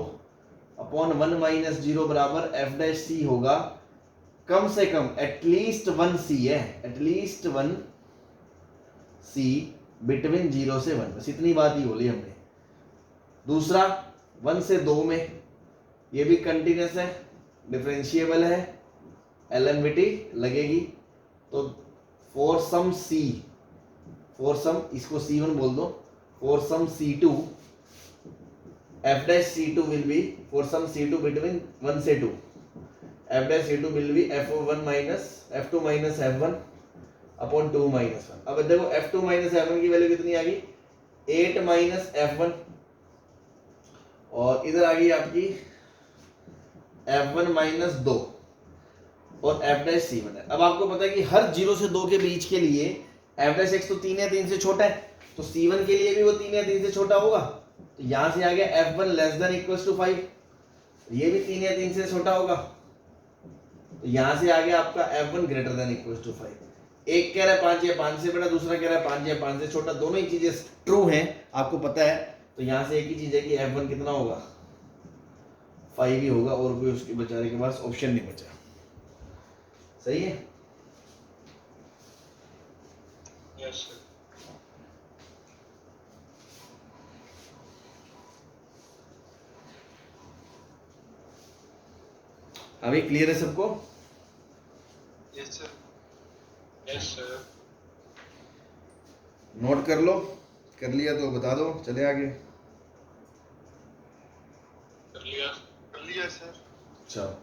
upon 1 minus 0 बराबर f डैश सी होगा। कम से कम एटलीस्ट 1 सी है, एटलीस्ट 1 सी बिटवीन 0 से 1, बस इतनी बात ही बोली हमने। दूसरा 1 से 2 में ये भी कंटिन्यूस है, डिफरेंशिएबल है, एलएमविटी लगेगी। तो for some C, for some, इसको C1 बोल दो, for some C2 f dash C2 will be, for some C2 between 1 से 2, f dash C2 will be f1 minus f2 minus f1 upon 2 minus 1। अब देखो f2 minus f1 की value कितनी आ गई, 8 minus f1, और इधर आ गई आपकी f1 minus 2 और f dash C1 है। अब आपको पता है कि हर 0 से 2 के बीच के लिए f dash x तो 3 या 3 से छोटा है, तो C1 के लिए भी वो 3 या 3 से छोटा होगा। तो यहां से आ गया f1 less than equals to 5, ये भी 3 या 3 से छोटा होगा। तो यहां से आ गया आपका f1 greater than equals to 5। एक कह रहा है 5 या 5 से बड़ा, दूसरा कह रहा है 5 या 5 से छोटा, दोनों ही चीजें ट्रू हैं, आपको पता है। तो यहां से एक ही चीज है कि f1 कितना होगा, 5 ही होगा, और कोई उसके बेचारे के पास ऑप्शन नहीं बचा। सही है। Yes sir. अभी क्लियर है सबको? Yes sir. Yes sir. Note कर लो, कर लिया तो बता दो, चले आगे। कर लिया। कर लिया सर। चलो,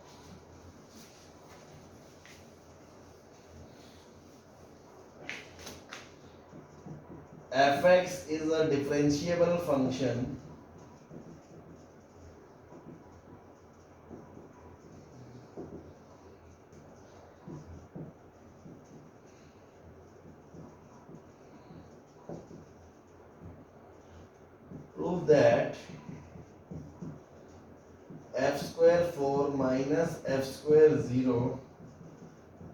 fx is a differentiable function prove that f square 4 minus f square 0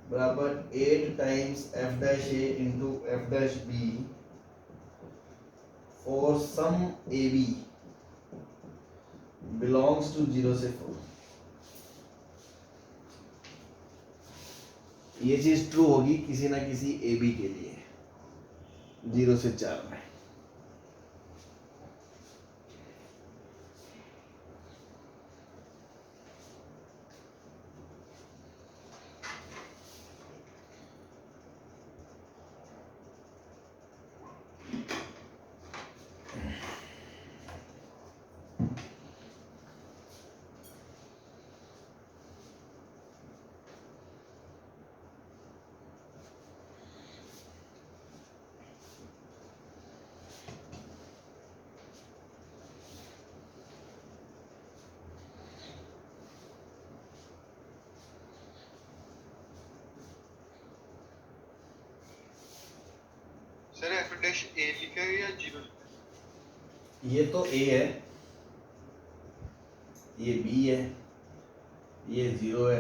बराबर 8 times f dash a into f dash b for sum ab belongs to 0 से 4। ये चीज ट्रू होगी किसी ना किसी ab के लिए 0 से 4 में। सर एफ डैश ए लिखा है या 0? ये तो a है, ये b है, ये 0 है।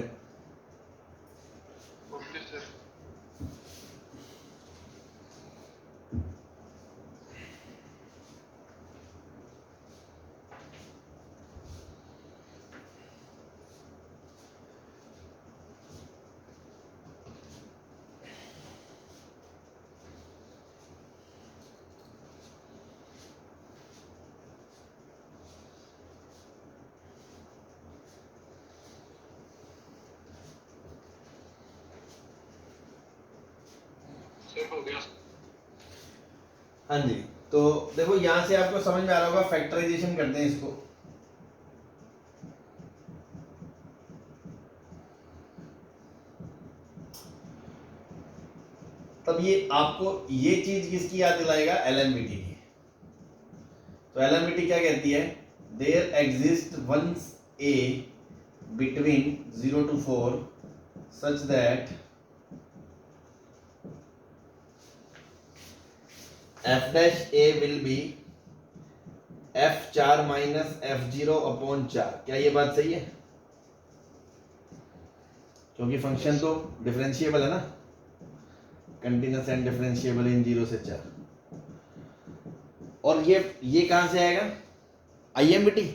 Okay sir. सर हो गया। हाँ जी, तो देखो यहां से आपको समझ में आ रहा होगा, फैक्टराइजेशन करते हैं इसको। तब ये आपको ये चीज किसकी याद दिलाएगा, एलएमवीटी की। तो एलएमवीटी क्या कहती है, there exist once a between 0 to 4 such that f dash a will be f4 minus f0 upon 4। क्या ये बात सही है? क्योंकि फंक्शन तो डिफरेंशिएबल है ना, कंटिन्यूअस एंड डिफरेंशिएबल इन 0 से 4। और ये कहां से आएगा, आईएमबीटी।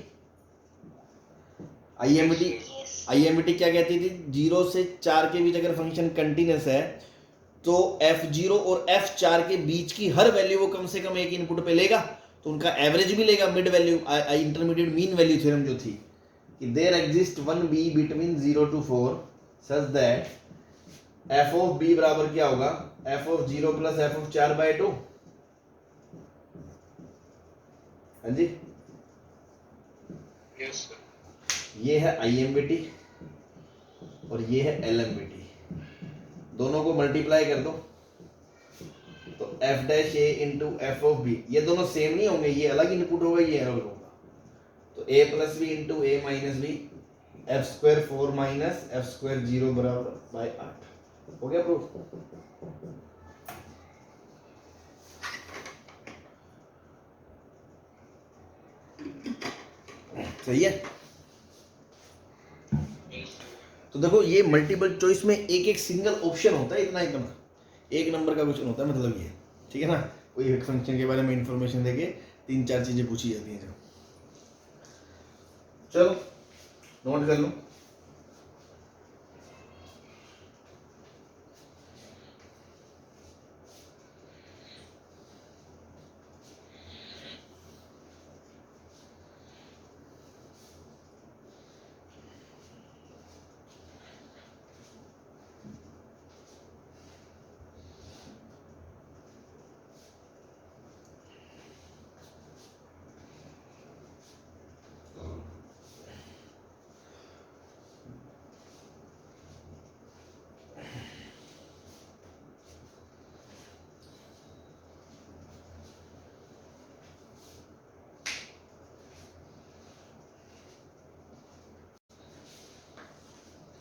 आईएमबीटी क्या कहती थी, 0 से 4 के बीच अगर फंक्शन कंटिन्यूअस है तो f0 और f4 के बीच की हर वैल्यू वो कम से कम एक इनपुट पे लेगा, तो उनका एवरेज भी लेगा, mid value, intermediate mean value theorem जो थी कि there exist one B between 0 to 4 such that F of B बराबर क्या होगा, F of 0 plus F of 4/2। हाँ जी, यस सर। ये है IMVT और ये है LMVT, दोनों को मल्टीप्लाई कर दो तो F dash A into F of B, ये दोनों सेम नहीं होंगे, ये अलग इनपुट होगा, ये अलग होगा, तो a plus b into a minus b, f square 4 minus f square 0 बराबर बाय 8। हो गया प्रूफ? सही है। तो देखो ये मल्टीपल चॉइस में एक एक सिंगल ऑप्शन होता है, इतना इतना एक नंबर का क्वेश्चन होता है, मतलब ये, ठीक है ना। कोई एक फंक्शन के बारे में इंफॉर्मेशन देके 3-4 चीजें पूछी जाती हैं। चलो नोट कर लो।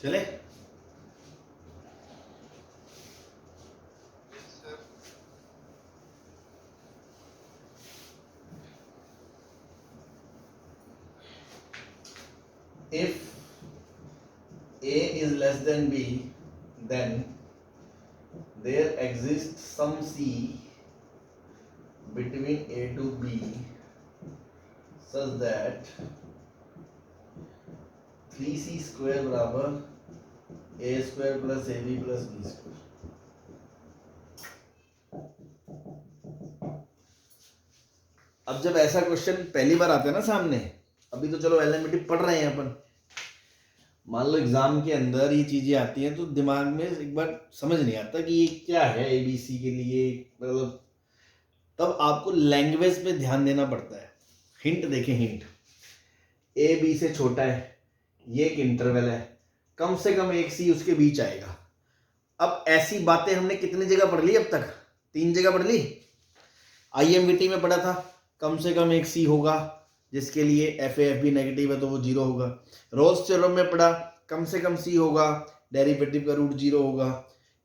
चले Yes, sir. if a is less than b, then there exists some c between a to b such that 3c square बराबर a square plus ab plus b square। अब जब ऐसा क्वेश्चन पहली बार आता है ना सामने, अभी तो चलो एलएमटी पढ़ रहे हैं अपन, मान लो एग्जाम के अंदर ये चीजें आती हैं तो दिमाग में एक बार समझ नहीं आता कि ये क्या है ABC के लिए, मतलब तब आपको लैंग्वेज पे ध्यान देना पड़ता है। हिंट देखें, हिंट A B से छोटा है, ये एक इंटरवल है, कम से कम एक C उसके बीच आएगा। अब ऐसी बातें हमने कितनी जगह पढ़ ली अब तक? 3 जगह पढ़ ली। IMVT में पढ़ा था कम से कम एक C होगा जिसके लिए FAFB नेगेटिव है तो वो 0 होगा। रोल्स थ्योरम में पढ़ा कम से कम C होगा, डेरिवेटिव का रूट 0 होगा।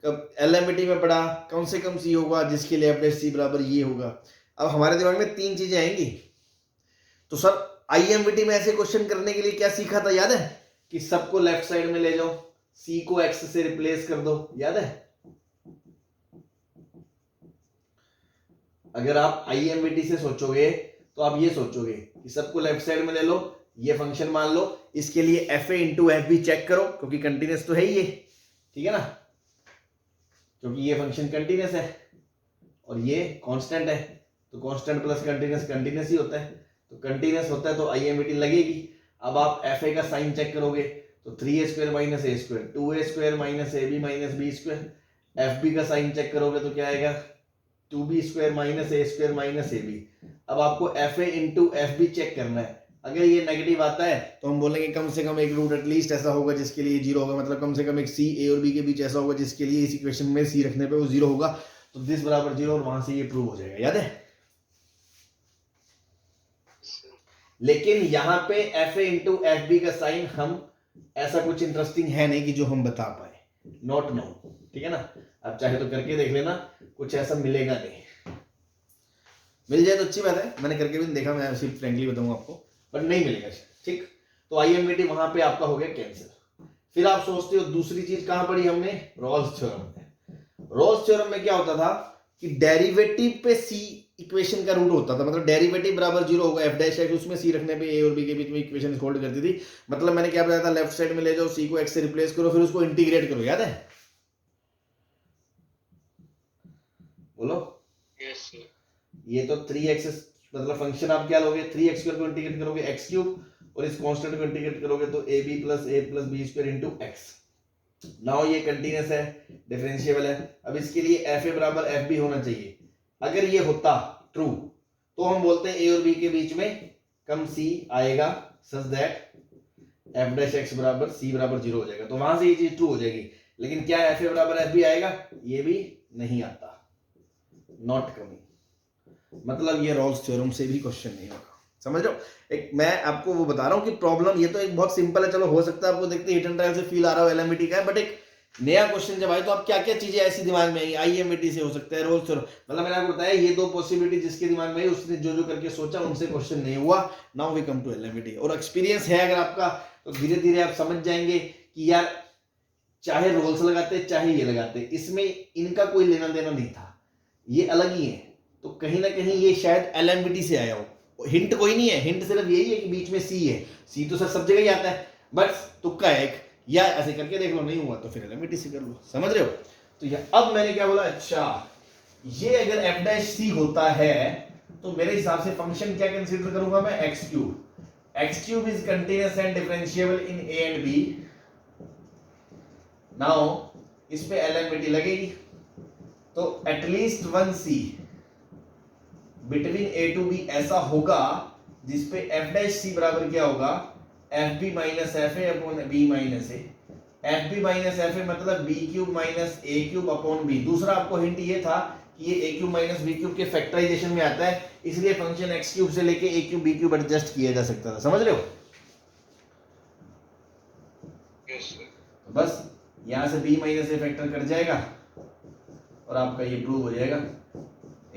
कब LMVT में पढ़ा कम से कम C होगा जिसके लिए F' बराबर ये होगा। अब हमारे दिमाग में 3 चीजें आएंगी। तो सर IMVT में ऐसे क्वेश्चन करने के लिए क्या सीखा था, याद है? कि सबको लेफ्ट साइड में ले जाओ, C को X से रिप्लेस कर दो, याद है? अगर आप IMVT से सोचोगे तो आप ये सोचोगे कि सबको लेफ्ट साइड में ले लो, ये फंक्शन मान लो, इसके लिए FA इंटू FB चेक करो क्योंकि कंटिन्यूस तो है ही ये, ठीक है ना, क्योंकि ये फंक्शन कंटिन्यूस है और ये कांस्टेंट है, तो कांस्टेंट प्लस कंटिन्यूस कंटिन्यूस ही होता है, तो कंटिन्यूस होता है तो IMVT लगेगी। अब आप FA का साइन चेक करोगे तो 3a² minus a², 2a² minus ab minus b²। FB का साइन चेक करोगे तो क्या आएगा, 2b² minus a² minus ab। अब आपको FA इंटू FB चेक करना है। अगर ये नेगेटिव आता है तो हम बोलेंगे कम से कम एक रूट एटलीस्ट ऐसा होगा जिसके लिए 0 होगा, मतलब कम से कम एक C A और B के बीच ऐसा होगा जिसके लिए इस इक्वेशन में C रखने पे वो 0 होगा, तो दिस बराबर 0 और वहां से ये प्रूव हो जाएगा, याद है? लेकिन यहाँ पे FA इंटू FB का साइन हम ऐसा कुछ इंटरेस्टिंग है नहीं कि जो हम बता पाए, नॉट नो, ठीक है ना। आप चाहे तो करके देख लेना, कुछ ऐसा मिलेगा नहीं, मिल जाए तो अच्छी बात है, मैंने करके भी नहीं देखा, मैं सिर्फ फ्रेंकली बताऊंगा आपको, पर नहीं मिलेगा, ठीक। तो IMVT वहां पे आपका हो गया कैंसिल। फिर आप सोचते हो दूसरी चीज कहां पढ़ी हमने, रोल्स थ्योरम में। रोल्स थ्योरम में क्या होता था कि डेरिवेटिव पे C इक्वेशन का रूट होता था, मतलब डेरिवेटिव बराबर 0 होगा, F' उसमें C रखने पे A और B के बीच में इक्वेशन होल्ड करती थी। मतलब मैंने क्या बताया था, लेफ्ट साइड में ले जाओ, C को X से रिप्लेस करो, फिर उसको इंटीग्रेट करो, याद है? बोलो। Yes sir. ये तो 3x मतलब फंक्शन आप क्या लोगे, 3x² को इंटीग्रेट करोगे x³ और इस कांस्टेंट को इंटीग्रेट करोगे तो A B plus A plus B square into X. Now ये कंटिन्यूस है, डिफरेंशिएबल है। अब इसके लिए एफ ए बराबर एफ बी होना चाहिए। अगर ये होता ट्रू तो हम बोलते हैं ए और बी के बीच में कम सी आएगा सच दैट एफ डैश एक्स बराबर सी बराबर 0 हो जाएगा, तो वहां से ये चीज ट्रू हो जाएगी। लेकिन क्या एफ ए बराबर एफ बी आएगा? ये भी नहीं आता, नॉट कमिंग। मतलब ये रॉल्स थ्योरम से भी क्वेश्चन नहीं होगा, समझ रहे हो? एक मैं आपको वो बता रहा हूँ कि प्रॉब्लम ये तो एक बहुत सिंपल है, चलो हो सकता है आपको देखते हिट एंड ट्रायल से फील आ रहा हो एलएमबीटी का है, बट एक नया क्वेश्चन जब आए तो आप क्या क्या चीजें ऐसी दिमाग में आई, आईएमबीटी से हो सकता है, रोल्स थ्योरम, मतलब मैंने आपको बताया ये दो पॉसिबिलिटी जिसके दिमाग में आई उसने जो जो करके सोचा उनसे क्वेश्चन नहीं हुआ। Now we come to LMVT. और एक्सपीरियंस है अगर आपका तो धीरे धीरे आप समझ जाएंगे कि यार चाहे रोल्स लगाते चाहे ये लगाते, इसमें इनका कोई लेना देना नहीं था, ये अलग ही है। तो कहीं ना कहीं ये शायद एलएमबीटी से आया हो। हिंट कोई नहीं है, हिंट सिर्फ यही है कि बीच में सी है, सी तो सर सब जगह ही आता है, बस तुक्का है एक, या ऐसे करके देख लो, नहीं हुआ तो फिर एलएमबीटी से कर लो, समझ रहे हो? तो ये अब मैंने क्या बोला, अच्छा ये अगर एफ डैश सी होता है तो मेरे हिसाब से फंक्शन क्या कंसीडर करूंगा मैं, X cube is continuous and differentiable in A and B. Now इस पे एलएमबीटी लगेगी तो at least one C between A to B ऐसा होगा जिसपे एफ डैश सी बराबर क्या होगा, F B minus F A upon B minus A. F B minus F A मतलब B cube minus A cube upon B. दूसरा आपको हिंट ये था कि ये A cube minus B cube के फैक्टराइजेशन में आता है, इसलिए फंक्शन एक्स क्यूब से लेके a cube b cube adjust किया जा सकता था, समझ रहे हो? Yes sir. बस यहां से b minus a factor cut जाएगा और आपका ये प्रूव हो जाएगा,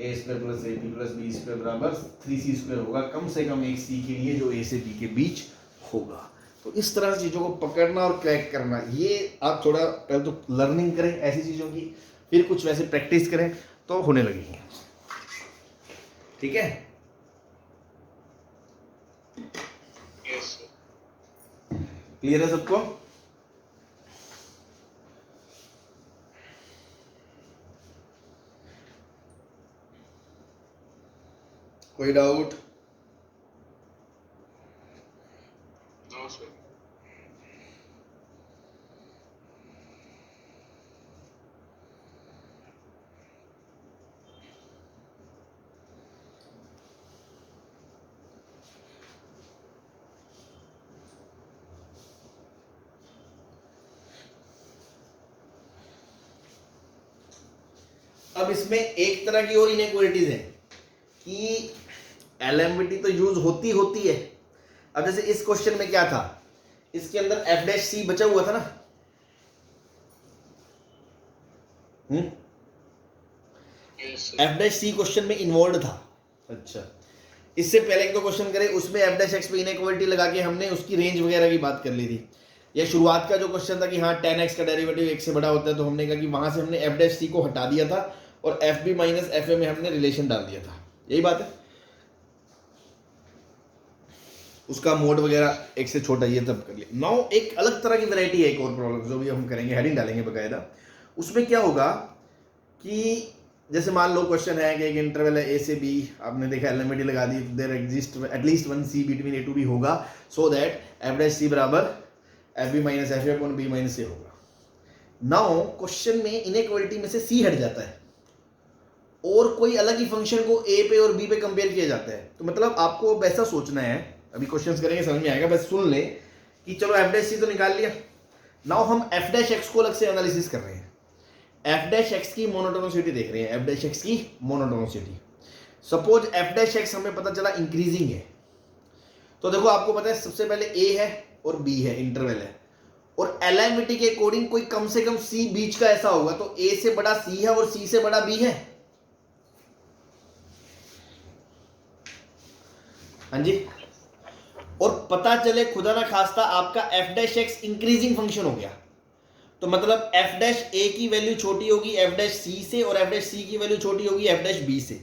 a square plus a B plus B square बराबर 3c स्क्वायर होगा, कम से कम एक c के लिए जो a से b के बीच होगा। तो इस तरह चीजों को पकड़ना और क्रैक करना, ये आप थोड़ा पहले तो लर्निंग करें ऐसी चीजों की, फिर कुछ वैसे प्रैक्टिस करें तो होने लगेगी, ठीक है? Yes sir. क्लियर है सबको? कोई डाउट? No sir. अब इसमें एक तरह की और इनइक्वालिटीज है कि एलएमबीटी तो यूज होती है। अब जैसे इस क्वेश्चन में क्या था, इसके अंदर एफ डैश सी बचा हुआ था ना, यस सर। एफ डैश सी क्वेश्चन में इन्वॉल्व था। अच्छा, इससे पहले एक दो क्वेश्चन करे उसमें एफ डैश एक्स पे इनइक्वालिटी लगा के हमने उसकी रेंज वगैरह की बात कर ली थी। या शुरुआत का जो क्वेश्चन था कि हाँ tan x का डेरिवेटिव 1 से बड़ा होता है, तो हमने कहा कि वहां से हमने एफ डैश सी को हटा दिया था और F B minus F A में हमने रिलेशन डाल दिया था, यही बात है। उसका मोड वगैरह 1 से छोटा ये तब कर लिया। नाउ एक अलग तरह की वैरायटी है, एक और प्रॉब्लम जो भी हम करेंगे, हेडिंग डालेंगे बकायदा। उसमें क्या होगा कि जैसे मान लो क्वेश्चन है कि एक इंटरवल है ए से बी, आपने देखा एलएमबीटी लगा दी, there exist at least one C between A to b होगा, सो दैट एफ डैश सी बराबर f B minus F A upon B minus a होगा। नाउ क्वेश्चन में इनइक्वालिटी में से सी हट जाता है और कोई अलग ही फंक्शन को ए पे और बी पे कंपेयर किया जाता है। तो मतलब आपको वैसा सोचना है, अभी क्वेश्चंस करेंगे समझ में आएगा, बस सुन ले कि चलो एफ डैश सी तो निकाल लिया, नाउ हम एफ डैश एक्स को अलग से एनालिसिस कर रहे हैं। एफ डैश एक्स की मोनोटोनिसिटी देख रहे हैं, एफ डैश एक्स की monotonicity. Suppose F dash x हमें पता चला इंक्रीजिंग है, तो देखो आपको पता है सबसे पहले ए है और बी है, इंटरवल है, और एलएमबीटी के अकॉर्डिंग कोई कम से कम सी बीच का ऐसा होगा, तो ए से बड़ा सी है और सी से बड़ा बी है। हाँ जी, और पता चले खुदा ना खास्ता आपका F dash x increasing function हो गया, तो मतलब एफ डैश ए की वैल्यू छोटी होगी एफ डैश सी से और एफ डैश सी की वैल्यू छोटी होगी एफ डैश बी से।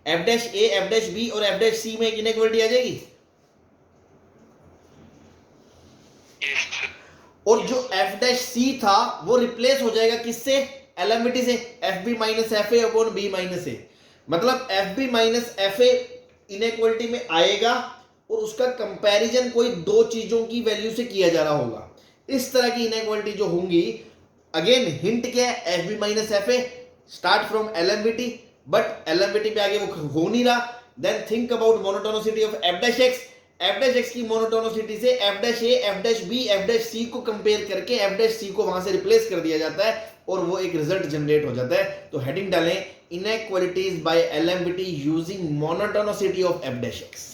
F dash a, f dash B और एफ डैश सी में एक इनइक्वालिटी आ जाएगी, और जो एफ डैश सी था वो रिप्लेस हो जाएगा किससे, एलएमबीटी से, f B minus F A upon B minus a. मतलब f B minus F a inequality में आएगा और उसका कंपैरिजन कोई दो चीजों की वैल्यू से किया जा रहा होगा। इस तरह की इनइक्वालिटी जो होंगी, अगेन हिंट क्या है, F B minus F a start from LMVT, but LMVT पे आगे वो हो नहीं रहा। Then think about monotonicity of F dash x. F dash x की मोनोटोनिसिटी से f dash a, f dash b, f dash c को compare करके एफ डैश सी को वहां से रिप्लेस कर दिया जाता है और वो एक रिजल्ट जनरेट हो जाता है। तो हेडिंग डालें, inequalities by LMVT using monotonicity of F dash x.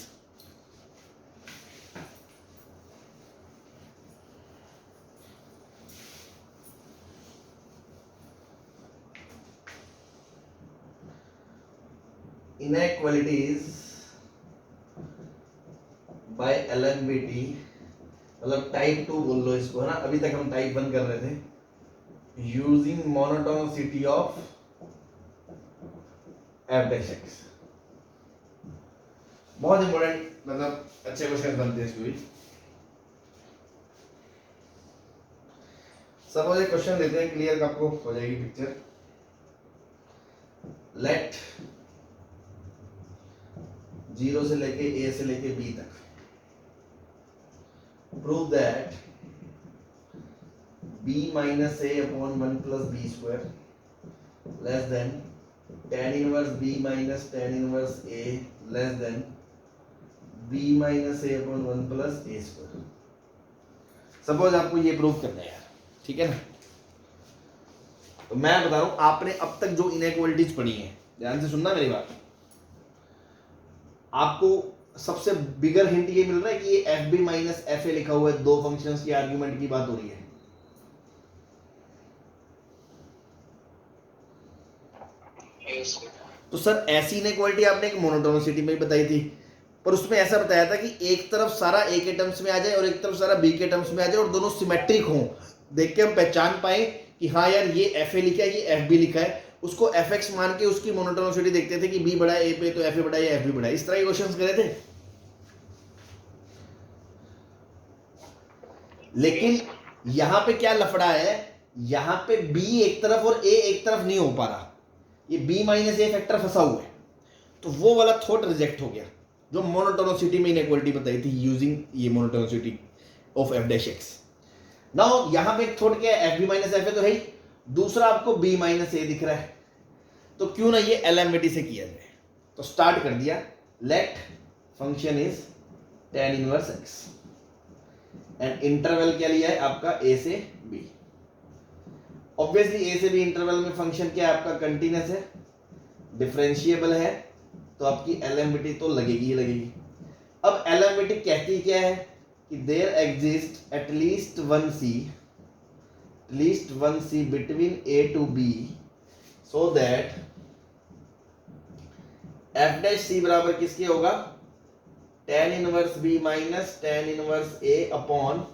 Inequalities by LMVT मतलब टाइप 2 बोल लो इसको, है ना, अभी तक हम टाइप 1 कर रहे थे। Using monotonicity of F dash x. बहुत इंपॉर्टेंट, मतलब अच्छे क्वेश्चन बनते हैं इसमें भी। सपोज एक क्वेश्चन लेते हैं, क्लियर आपको हो जाएगी पिक्चर। लेट 0 से लेके ए से लेके बी तक prove that b minus a upon 1 plus b square less than tan inverse b minus tan inverse a less than b minus a upon 1 plus a square। Suppose आपको ये prove करना है यार, ठीक है ना। तो मैं बता रहा हूं, आपने अब तक जो इनइक्वालिटीज पढ़ी हैं, ध्यान से सुनना मेरी बात, आपको सबसे बिगर हिंट ये मिल रहा है कि ये F B minus F A लिखा हुआ है, दो फंक्शंस की आर्ग्यूमेंट की बात हो रही है। Yes, sir. तो सर ऐसी इनइक्वालिटी आपने एक मोनोटोनिसिटी में भी बताई थी, पर उसमें ऐसा बताया था कि एक तरफ सारा ए के टर्म्स में आ जाए और एक तरफ सारा बी के टर्म्स में आ जाए और दोनों सिमेट्रिक हों, देख के हम पहचान पाए कि हाँ यार ये एफ ए लिखा है, ये एफ बी लिखा है। उसको एफ एक्स मान के उसकी मोनोटोनिसिटी देखते थे कि बी बड़ा है ए पे तो एफ ए बड़ा है या एफ बी बड़ा है। इस तरह के क्वेश्चंस करे थे। लेकिन यहां पे क्या लफड़ा है, यहां पे बी एक तरफ और ए एक तरफ नहीं हो पा रहा, ये b माइनस ए फैक्टर फंसा हुआ है। तो वो वाला थॉट रिजेक्ट हो गया जो मोनोटोनिसिटी में इनइक्वालिटी बताई थी यूजिंग ये monotonicity of F dash X. Now यहां पे थॉट क्या है, F B minus F A तो है ही, दूसरा आपको b माइनस ए दिख रहा है, तो क्यों ना ये एलएमबीटी से किया जाए। तो स्टार्ट कर दिया, let function is tan inverse X and interval क्या लिया है आपका a से b। ऑब्वियसली ए से बी इंटरवल में फंक्शन क्या है आपका, कंटीन्यूअस है, डिफरेंशिएबल है, तो आपकी एलएमबीटी तो लगेगी ही लगेगी। अब एलएमबीटी कहती क्या है कि there exist at least one C between A to b so that f dash सी बराबर किसके होगा, tan inverse b minus tan inverse a upon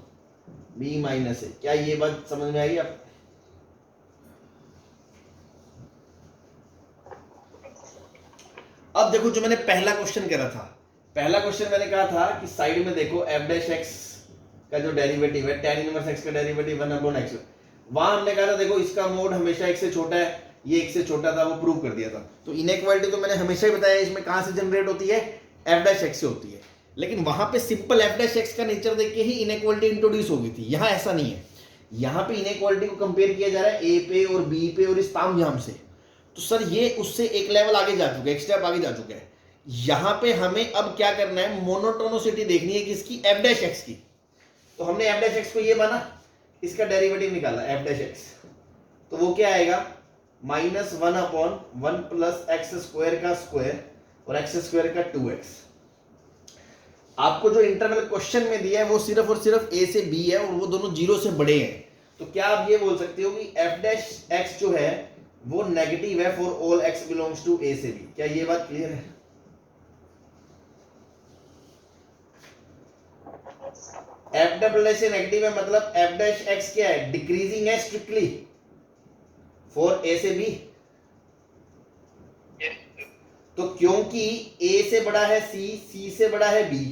B minus a. क्या ये बात समझ में आई आप? अब देखो जो मैंने पहला क्वेश्चन करा था, पहला क्वेश्चन मैंने कहा था कि साइड में देखो एफ डैश एक्स का जो डेरिवेटिव है, tan इनवर्स एक्स का डेरिवेटिव 1 अपॉन x, वहां हमने कहा था देखो इसका मोड हमेशा x से छोटा है, ये x से छोटा था, वो प्रूव कर दिया था। तो इनइक्वालिटी तो मैंने हमेशा ही बताया इसमें कहां से जनरेट होती है, एफ डैश एक्स से होती है। लेकिन वहां पे सिंपल एफ डैश एक्स का नेचर देख के ही इनइक्वालिटी इंट्रोड्यूस हो गई थी, यहां ऐसा नहीं है। यहां पे इनइक्वालिटी को कंपेयर किया जा रहा है ए पे और बी पे और इस तामझाम से। तो सर ये उससे एक लेवल आगे जा चुका है, एक स्टेप आगे जा चुका है। यहां पे हमें अब क्या करना है, मोनोटोनिसिटी देखनी है किसकी, एफ डैश एक्स की। तो हमने एफ डैश एक्स को ये माना, इसका डेरिवेटिव निकाला एफ डैश एक्स, तो वो क्या आएगा, -1 अपॉन 1 प्लस एक्स स्क्वायर का स्क्वायर और एक्स स्क्वायर का 2x। आपको जो इंटरवल क्वेश्चन में दिया है वो सिर्फ और सिर्फ a से b है और वो दोनों 0 से बड़े हैं। तो क्या आप ये बोल सकते हो कि एफ डैश एक्स जो है वो नेगेटिव है for all x belongs to a से b। क्या ये बात क्लियर है? एफ डबल डैश से नेगेटिव है मतलब एफ डैश एक्स क्या है, डिक्रीजिंग है स्ट्रिक्टली फॉर a से b। तो क्योंकि a से बड़ा है c से बड़ा है b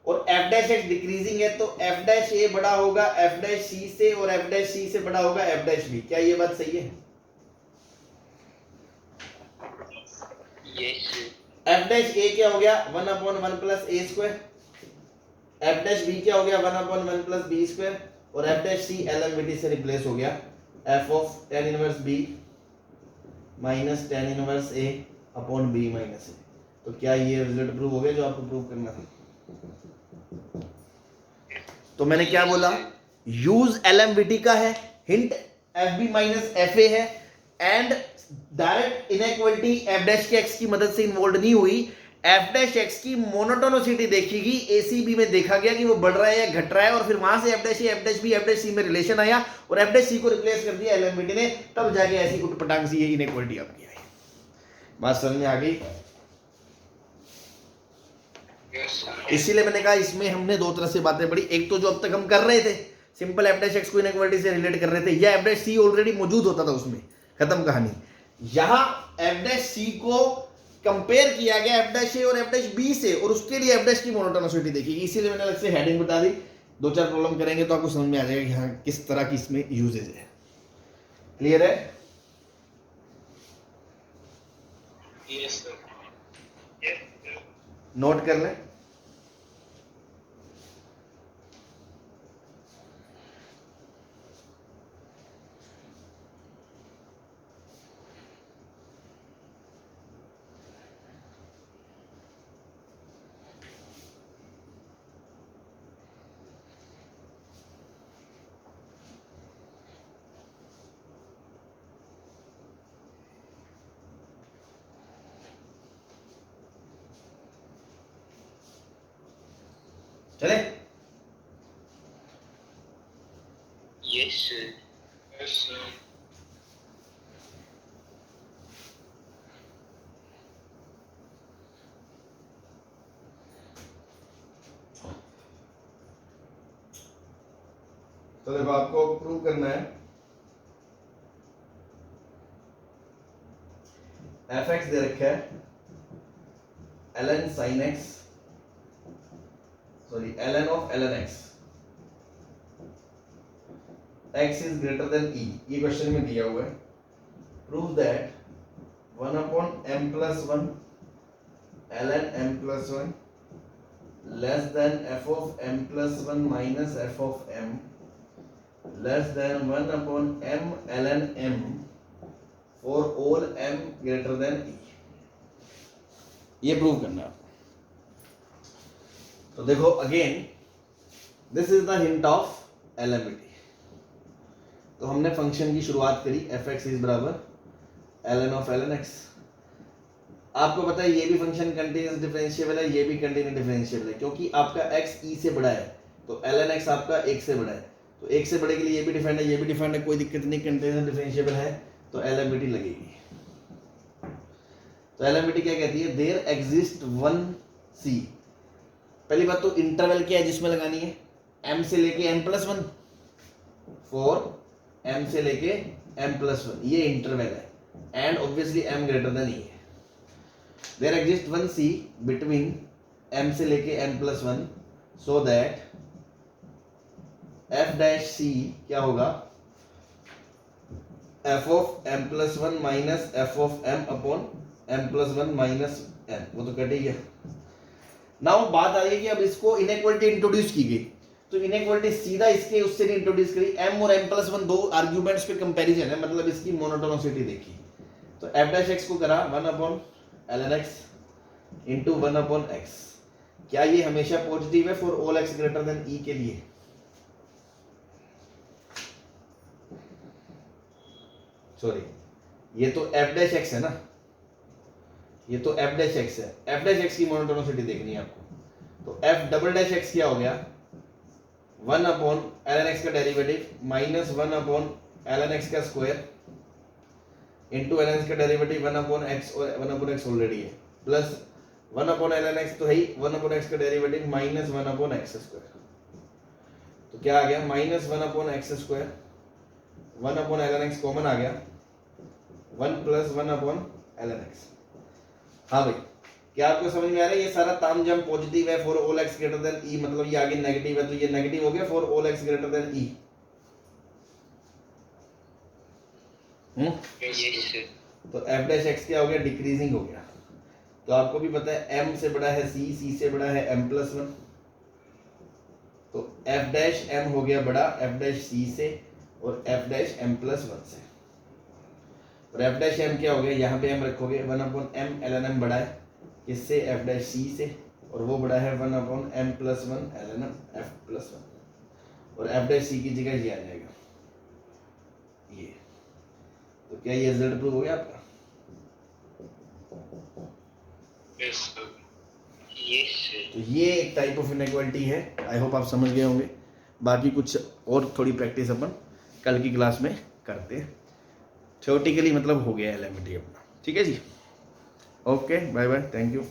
और f डैश एक्स डिक्रीजिंग है, तो f डैश a बड़ा होगा f डैश c से और f डैश c से बड़ा होगा f डैश b। क्या ये बात सही है? Yes, sir. f dash a क्या हो गया, 1 upon 1 plus a square f dash b क्या हो गया 1/1 प्लस बी स्क्वायर, और एफ डैश सी एलएमवीटी से रिप्लेस हो गया f of tan inverse b minus tan inverse a upon B minus a. तो क्या ये रिजल्ट प्रूव हो गया जो आपको प्रूव करना था? तो मैंने क्या बोला, यूज एलएमवीटी का है, hint f B minus F a है, and direct inequality f dash के एक्स की मदद से इन्वॉल्व नहीं हुई। एफ डैश एक्स की मोनोटोनिसिटी देखेगी, एसीबी में देखा गया कि वो बढ़ रहा है या घट रहा है, और फिर वहां से f dash a f dash b f dash c में रिलेशन आया और एफ डैश सी को रिप्लेस कर दिया एलएमवीटी ने, तब जाके ऐसी उटपटांग सी इनइक्वालिटी आपकी आई। बात समझ में आ गई? Yes sir. इसीलिए मैंने कहा इसमें हमने दो तरह से बातें पढ़ी, एक तो जो अब तक हम कर रहे थे सिंपल एफ डैश एक्स को इनइक्वालिटी से रिलेट कर रहे थे, या एफ डैश सी ऑलरेडी मौजूद होता था उसमें, खत्म कहानी। यहां एफ डैश सी को कंपेयर किया गया एफ डैश ए और एफ डैश बी से, और उसके लिए एफ डैश की मोनोटोनिसिटी देखिए, इसीलिए मैंने अलग से हेडिंग बता दी। दो चार प्रॉब्लम करेंगे तो आपको समझ में आ जाएगा कि हाँ किस तरह की इसमें यूजेज है। क्लियर है? Yes sir. नोट कर लें। चले? Yes, sir. Yes sir. तो देखो आपको प्रूव करना है एफ एक्स दे रखा है ln sin x, sorry ln of ln x, x is greater than e, ये क्वेश्चन में दिया हुआ है। Prove that 1/m plus 1 ln m plus 1 less than f of m plus 1 minus f of m less than 1/m ln m for all m greater than e। ये prove करना है आपको। तो देखो again this is the hint of LMVT. तो हमने function की शुरुआत करी एफ एक्स इज बराबर ln ऑफ ln x। आपको पता है ये भी फंक्शन कंटीन्यूअस डिफरेंशिएबल है, ये भी कंटीन्यूअस डिफरेंशिएबल है, क्योंकि आपका x e से बड़ा है तो ln x आपका 1 से बड़ा है, तो 1 से बड़े के लिए ये भी डिफाइंड है, ये भी डिफाइंड है, कोई दिक्कत नहीं, कंटीन्यूअस डिफरेंशिएबल है तो एलएमवीटी लगेगी। तो एलएमवीटी क्या कहती है, देयर एग्जिस्ट वन सी। पहली बात तो इंटरवल क्या है जिसमें लगानी है, m से लेके m+1 फॉर m से लेके m+1, ये इंटरवल है, and obviously m greater than e है। There exist one C between m से लेके m+1 so that f dash c क्या होगा, f of m+1 minus f of m upon m+1 minus m, वो तो cut ही गया। Now बात आ रही है कि अब इसको इनइक्वालिटी इंट्रोड्यूस की गई, तो इनइक्वालिटी सीधा इसके उससे नहीं इंट्रोड्यूस करी, m और m+1 दो आर्गुमेंट्स पे कंपैरिजन है, मतलब इसकी मोनोटोनिसिटी देखी। तो f डैश x को करा 1/ln x इंटू 1/x। क्या ये हमेशा पॉजिटिव है for all x greater than e के लिए? सॉरी, ये तो f डैश x है ना, ये तो f डैश x है, f डैश x की मोनोटोनिसिटी देखनी है आपको। तो f डबल डैश x क्या हो गया, 1/ln x का डेरिवेटिव माइनस 1/ln x का स्क्वायर इंटू ln x का डेरिवेटिव 1/x, और 1/x ऑलरेडी है, प्लस 1/ln x तो है ही, 1/x का डेरिवेटिव माइनस 1/x स्क्वायर। तो क्या आ गया, minus 1/x square, 1/ln x common आ गया, 1 प्लस 1/ln x। हाँ भाई, क्या आपको समझ में आ रहा है? ये सारा तामझाम पॉजिटिव है for all x greater than e, मतलब ये आगे नेगेटिव है तो ये नेगेटिव हो गया for all x greater than e। Yes sir. तो f डैश x क्या हो गया, डिक्रीजिंग हो गया। तो आपको भी पता है m से बड़ा है c, c से बड़ा है m+1, तो एफ डैश एम हो गया बड़ा एफ डैश सी से और एफ डैश एम प्लस 1 से। और एफ डैश एम क्या हो गया, यहाँ पे एम रखोगे 1/m ln m बड़ा है किससे, एफ डैश सी से, और वो बड़ा है 1/m plus 1 ln m f plus 1, और एफ डैश सी की जगह ये आ जाएगा ये। तो क्या ये रिजल्ट प्रूव हो गया आपका? Yes sir. Yes sir. तो ये एक टाइप ऑफ इनइक्वालिटी है, आई होप आप समझ गए होंगे। बाकी कुछ और थोड़ी प्रैक्टिस अपन कल की क्लास में करते हैं। थ्योरेटिकली मतलब हो गया एलिमेंट्री अपना, ठीक है जी। Okay bye bye, thank you.